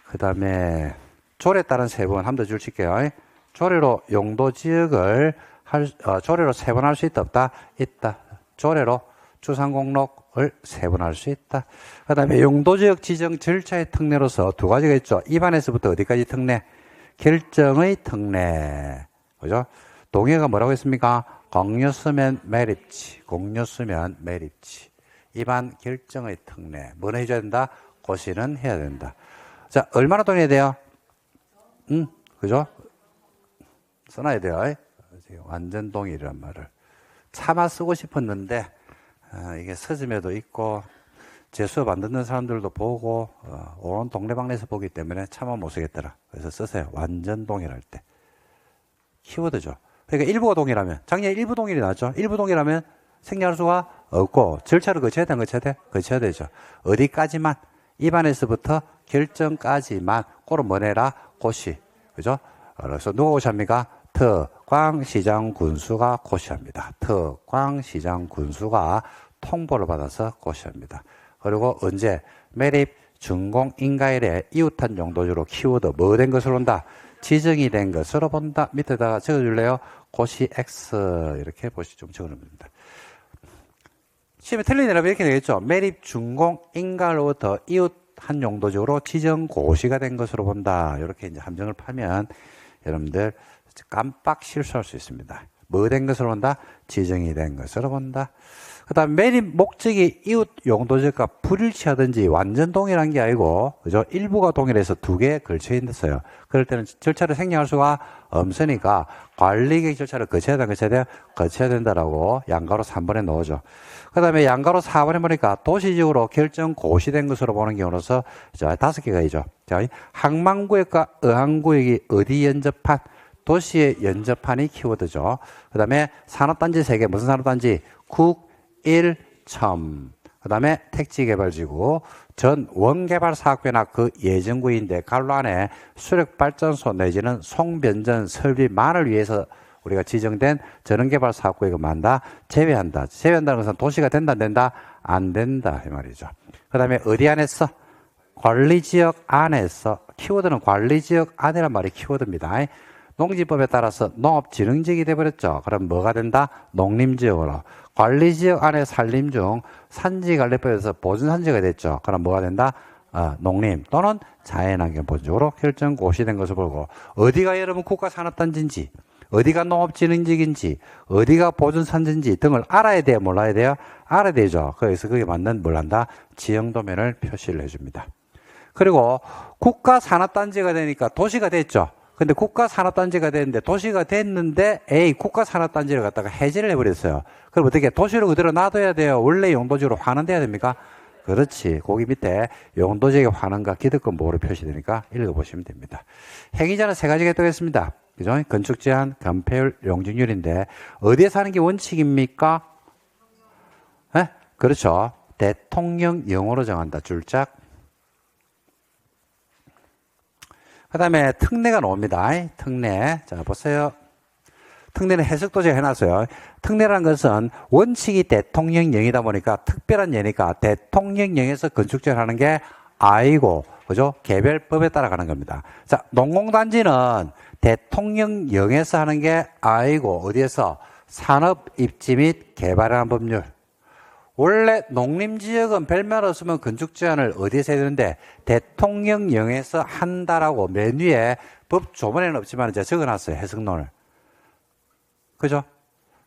그 다음에 조례에 따른 세번 한 번 더 줄칠게요. 조례로 용도지역을 조례로 세분할 수 있다 없다? 있다. 조례로 추산공록 세분할 수 있다. 그 다음에 용도지역 지정 절차의 특례로서 두 가지가 있죠. 입안에서부터 어디까지 특례? 결정의 특례. 그죠? 동의가 뭐라고 했습니까? 공유수면 매립지. 공유수면 매립지. 입안 결정의 특례. 뭐는 해줘야 된다? 고시는 해야 된다. 자, 얼마나 동의해야 돼요? 그죠? 써놔야 돼요. 완전 동의란 말을. 차마 쓰고 싶었는데, 이게 서점에도 있고, 제 수업 안 듣는 사람들도 보고, 온 동네방네에서 보기 때문에 차마 못 쓰겠더라. 그래서 쓰세요. 완전 동일할 때. 키워드죠. 그러니까 일부가 동일하면, 작년에 일부 동일이 나왔죠. 일부 동일하면 생략할 수가 없고, 절차를 거쳐야 돼, 안 거쳐야 돼? 거쳐야 되죠. 어디까지만, 입안에서부터 결정까지만, 꼬를 뭐 내라? 고시. 그죠? 그래서 누가 고시합니까? 특광시장 군수가 고시합니다. 특광시장 군수가 통보를 받아서 고시합니다. 그리고 언제? 매립 준공 인가일에 이웃한 용도주로 키워드 뭐 된 것으로 본다? 지정이 된 것으로 본다. 밑에다가 적어줄래요? 고시 X 이렇게 보시 좀 적어놓습니다. 시험에 틀린 애라면 이렇게 되겠죠. 매립 준공 인가로부터 이웃한 용도주로 지정 고시가 된 것으로 본다. 이렇게 이제 함정을 파면 여러분들 깜빡 실수할 수 있습니다. 뭐 된 것으로 본다? 지정이 된 것으로 본다. 그 다음 매립 목적이 이웃 용도적과 불일치하든지 완전 동일한 게 아니고, 그죠? 일부가 동일해서 두 개에 걸쳐 있어요. 그럴 때는 절차를 생략할 수가 없으니까 관리계획 절차를 거쳐야 돼, 거쳐야 돼? 거쳐야 된다라고 양가로 3번에 넣어줘. 그 다음에 양가로 4번에 보니까 도시적으로 결정 고시된 것으로 보는 경우로서 자, 5개가 있죠. 자, 항만구역과 어항구역이 어디 연접한? 도시의 연접한이 키워드죠. 그 다음에 산업단지 3개, 무슨 산업단지? 국일첨. 그 다음에 택지개발지구, 전 원개발사업계나 그 예정구인데 갈로 안에 수력발전소 내지는 송변전 설비만을 위해서 우리가 지정된 전원개발사업구역을 만다, 제외한다. 제외한다는 것은 도시가 된다, 안 된다? 안 된다. 이 말이죠. 그 다음에 어디 안에서? 관리지역 안에서. 키워드는 관리지역 안이란 말이 키워드입니다. 농지법에 따라서 농업진흥지역이 돼버렸죠. 그럼 뭐가 된다? 농림지역으로. 관리지역 안에 산림 중 산지관리법에서 보존산지가 됐죠. 그럼 뭐가 된다? 농림 또는 자연환경 보존적으로 결정 고시된 것을 보고, 어디가 여러분 국가산업단지인지, 어디가 농업진흥지역인지, 어디가 보존산지인지 등을 알아야 돼요? 몰라야 돼요? 알아야 되죠. 그래서 그게 맞는 뭘 한다? 지형도면을 표시를 해줍니다. 그리고 국가산업단지가 되니까 도시가 됐죠. 근데 국가산업단지가 됐는데, 도시가 됐는데, 국가산업단지를 갖다가 해제를 해버렸어요. 그럼 어떻게? 도시를 그대로 놔둬야 돼요? 원래 용도지로 환원돼야 됩니까? 그렇지. 거기 밑에 용도지역의 환원과 기득권 보호로 표시되니까 읽어보시면 됩니다. 행위자는 3가지가 되겠습니다. 그죠? 건축 제한, 건폐율, 용적률인데, 어디에서 하는 게 원칙입니까? 네? 그렇죠. 대통령령으로 정한다. 줄짝. 그 다음에 특례가 나옵니다. 특례. 자, 보세요. 특례는 해석도 제가 해놨어요. 특례라는 것은 원칙이 대통령령이다 보니까 특별한 예니까 대통령령에서 건축제를 하는 게 아니고, 그죠? 개별법에 따라가는 겁니다. 자, 농공단지는 대통령령에서 하는 게 아니고, 어디에서? 산업 입지 및 개발하는 법률. 원래 농림지역은 별말 없으면 건축제한을 어디에서 해야 되는데 대통령령에서 한다라고 맨 위에 법 조문에는 없지만 제가 적어놨어요. 해석론을. 그죠?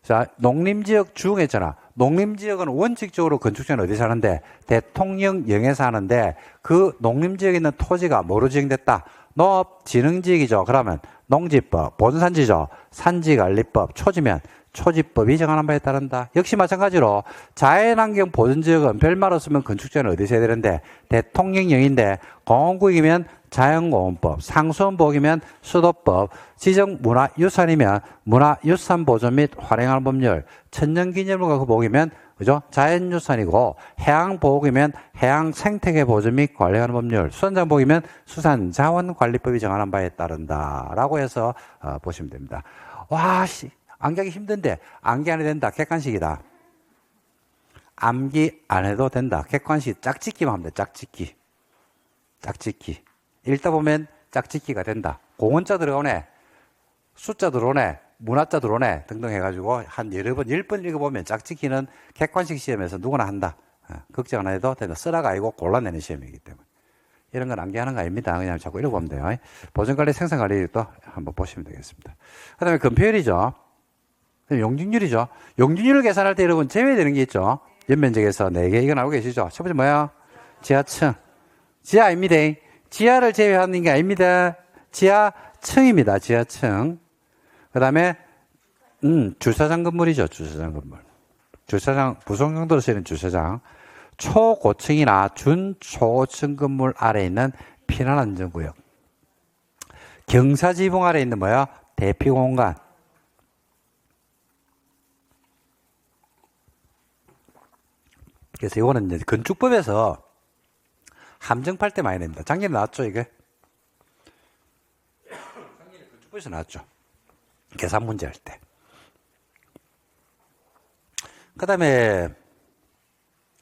자, 농림지역 중에 있잖아. 농림지역은 원칙적으로 건축제는 어디서 하는데 대통령령에서 하는데, 그 농림지역에 있는 토지가 뭐로 지정됐다? 농업진흥지역이죠. 그러면 농지법, 보존산지죠. 산지관리법, 초지면 초지법이 정하는 바에 따른다. 역시 마찬가지로 자연환경 보존지역은 별말 없으면 건축제는 어디서 해야 되는데 대통령령인데, 공원구역이면 자연공원법, 상수원보호이면 수도법, 지정문화유산이면 문화유산보존 및 활용하는 법률, 천년기념물과 그 보호이면 그죠? 자연유산이고, 해양보호이면 해양생태계 보존 및 관리하는 법률, 수산자원보호이면 수산자원관리법이 정하는 바에 따른다. 라고 해서 보시면 됩니다. 와, 암기하기 힘든데 암기 안 해도 된다. 객관식이다. 암기 안 해도 된다. 객관식. 짝짓기만 하면 돼. 짝짓기. 짝짓기. 읽다 보면 짝짓기가 된다. 공원자 들어오네, 숫자 들어오네, 문화자 들어오네 등등 해가지고 한 여러 번, 10번 읽어보면 짝짓기는 객관식 시험에서 누구나 한다. 걱정 안 해도 된다. 쓰라가 아니고 골라내는 시험이기 때문에. 이런 건 암기하는 거 아닙니다. 그냥 자꾸 읽어보면 돼요. 보존관리, 생산관리도 한번 보시면 되겠습니다. 그 다음에 금표율이죠. 용적률이죠. 용적률을 계산할 때 여러분 제외되는 게 있죠. 연면적에서 4개. 이건 알고 계시죠? 첫 번째 뭐야? 지하층. 지하 아닙니다. 지하를 제외하는 게 아닙니다. 지하층입니다. 지하층. 그 다음에 주차장 건물이죠. 주차장 건물. 주차장, 부속용도로 쓰이는 주차장. 초고층이나 준초고층 건물 아래에 있는 피난안전구역. 경사지붕 아래에 있는 뭐야? 대피공간. 그래서 이거는 이제 건축법에서 함정팔 때 많이 냅니다. 작년에 나왔죠, 이게? 작년에 건축법에서 나왔죠. 계산 문제 할 때. 그 다음에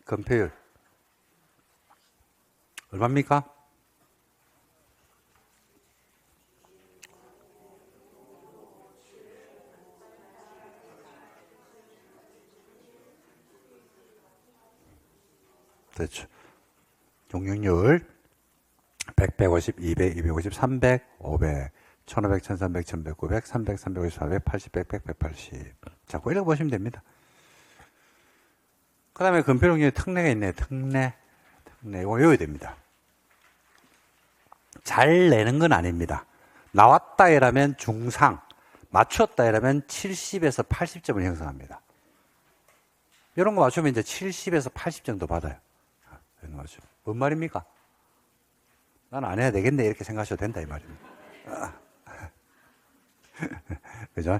건폐율 얼마입니까? 그렇죠. 용적률 100, 150, 200, 250, 300, 500, 1500, 1300, 1100, 900, 300, 350, 400, 80, 100, 100, 180. 자꾸 읽어보시면 됩니다. 그 다음에 건폐용률 특례가 있네요. 특례. 이거 외워야 됩니다. 잘 내는 건 아닙니다. 나왔다 이라면 중상, 맞췄다 이라면 70에서 80점을 형성합니다. 이런 거 맞추면 이제 70에서 80 정도 받아요. 뭔 말입니까? 난 안 해야 되겠네 이렇게 생각하셔도 된다 이 말입니다. 그죠?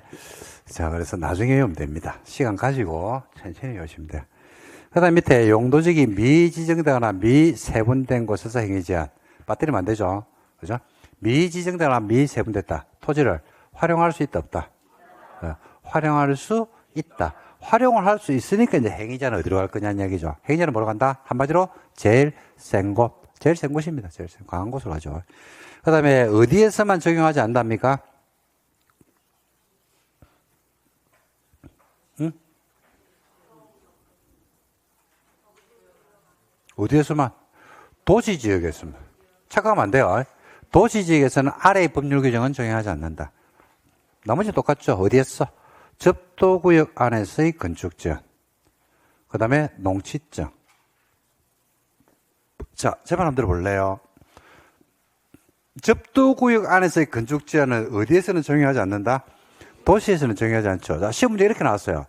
자, 그래서 나중에 외우면 됩니다. 시간 가지고 천천히 외우시면 돼요. 그 다음 밑에 용도적이 미지정되거나 미세분된 곳에서 행위 제한. 빠뜨리면 안 되죠. 그죠? 미지정되거나 미세분됐다. 토지를 활용할 수 있다, 없다? 활용할 수 있다. 활용을 할 수 있으니까 이제 행위자는 어디로 갈 거냐는 얘기죠. 행위자는 뭐로 간다? 한마디로 제일 센 곳. 제일 센 곳입니다. 제일 센, 강한 곳으로 가죠. 그 다음에 어디에서만 적용하지 않답니까? 응? 어디에서만? 도시지역에서만. 착각하면 안 돼요. 도시지역에서는 아래의 법률 규정은 적용하지 않는다. 나머지 똑같죠. 어디에서? 접도구역 안에서의 건축제한. 그 다음에 농취증. 자, 제 말 한번 들어볼래요? 접도구역 안에서의 건축제한은 어디에서는 적용하지 않는다? 도시에서는 적용하지 않죠. 자, 시험 문제 이렇게 나왔어요.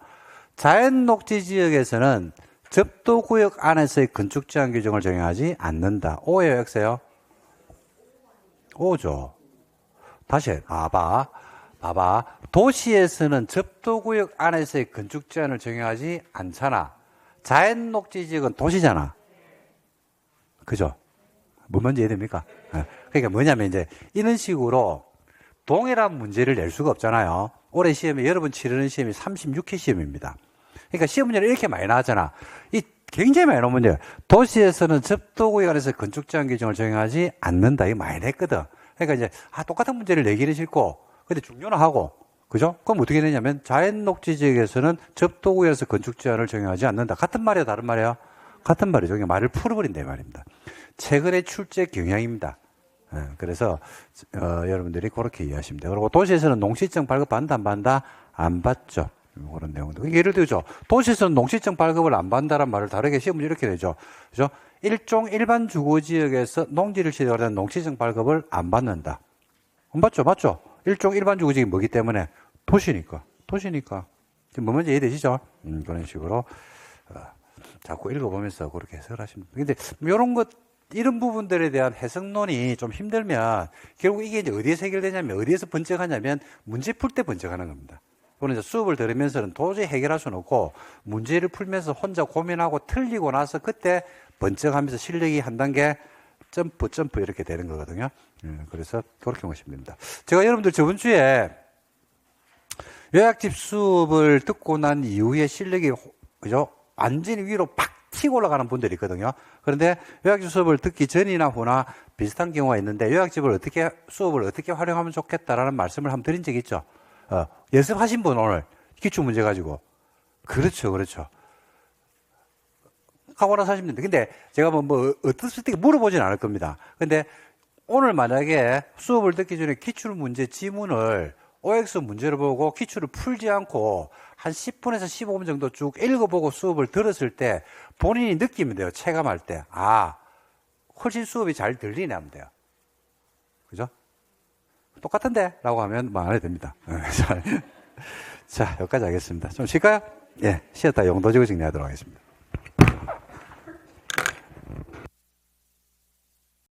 자연녹지지역에서는 접도구역 안에서의 건축제한 규정을 적용하지 않는다. O예요, X예요? O죠. 다시 봐봐. 도시에서는 접도구역 안에서의 건축제한을 적용하지 않잖아. 자연녹지지역은 도시잖아. 그죠? 뭔 말인지 이해됩니까? 그러니까 뭐냐면 이제 이런 식으로 동일한 문제를 낼 수가 없잖아요. 올해 시험에 여러분 치르는 시험이 36회 시험입니다. 그러니까 시험 문제는 이렇게 많이 나왔잖아. 이 굉장히 많이 나온 문제예요. 도시에서는 접도구역 안에서 건축제한 규정을 적용하지 않는다. 이거 많이 냈거든. 그러니까 이제 똑같은 문제를 내기는 싫고 근데 중요는 하고 그죠? 그럼 어떻게 되냐면 자연녹지지역에서는 접도구역에서 건축제한을 적용하지 않는다. 같은 말이에요, 다른 말이에요? 같은 말이죠. 그냥 말을 풀어버린다 이 말입니다. 최근의 출제 경향입니다. 그래서 여러분들이 그렇게 이해하시면 돼요. 그리고 도시에서는 농시증 발급 받는다 안 받는다? 안 받죠. 그런 내용들. 예를 들죠. 도시에서는 농시증 발급을 안 받는다는 말을 다르게 시험 문제 이렇게 되죠. 그죠? 일종 일반 주거지역에서 농지를 취득하는 농시증 발급을 안 받는다. 안 받죠, 맞죠? 일종 일반 주거지역이 뭐기 때문에 도시니까. 지금 뭐 먼저 이해되시죠? 그런 식으로 자꾸 읽어보면서 그렇게 해석을 하시면 됩니다. 근데 이런 부분들에 대한 해석론이 좀 힘들면 결국 이게 이제 어디에서 해결되냐면 어디에서 번쩍하냐면 문제 풀 때 번쩍하는 겁니다. 그거는 이제 수업을 들으면서는 도저히 해결할 수는 없고 문제를 풀면서 혼자 고민하고 틀리고 나서 그때 번쩍하면서 실력이 한 단계 점프 이렇게 되는 거거든요. 그래서 그렇게 보시면 됩니다. 제가 여러분들 저번 주에 요약집 수업을 듣고 난 이후에 실력이 그죠? 완전히 위로 팍 튀고 올라가는 분들이 있거든요. 그런데 요약집 수업을 듣기 전이나 후나 비슷한 경우가 있는데 수업을 어떻게 활용하면 좋겠다라는 말씀을 한번 드린 적이 있죠. 연습하신 분 오늘 기출 문제 가지고. 그렇죠. 하고 나서 하시면 됩니다. 근데 제가 어떻게 물어보진 않을 겁니다. 근데 오늘 만약에 수업을 듣기 전에 기출 문제 지문을 OX 문제를 보고 기출을 풀지 않고 한 10분에서 15분 정도 쭉 읽어보고 수업을 들었을 때 본인이 느끼면 돼요. 체감할 때. 아, 훨씬 수업이 잘 들리네 하면 돼요. 그죠? 똑같은데? 라고 하면 안 해도 됩니다. 자, 여기까지 하겠습니다. 좀 쉴까요? 예, 쉬었다 용도적으로 정리하도록 하겠습니다.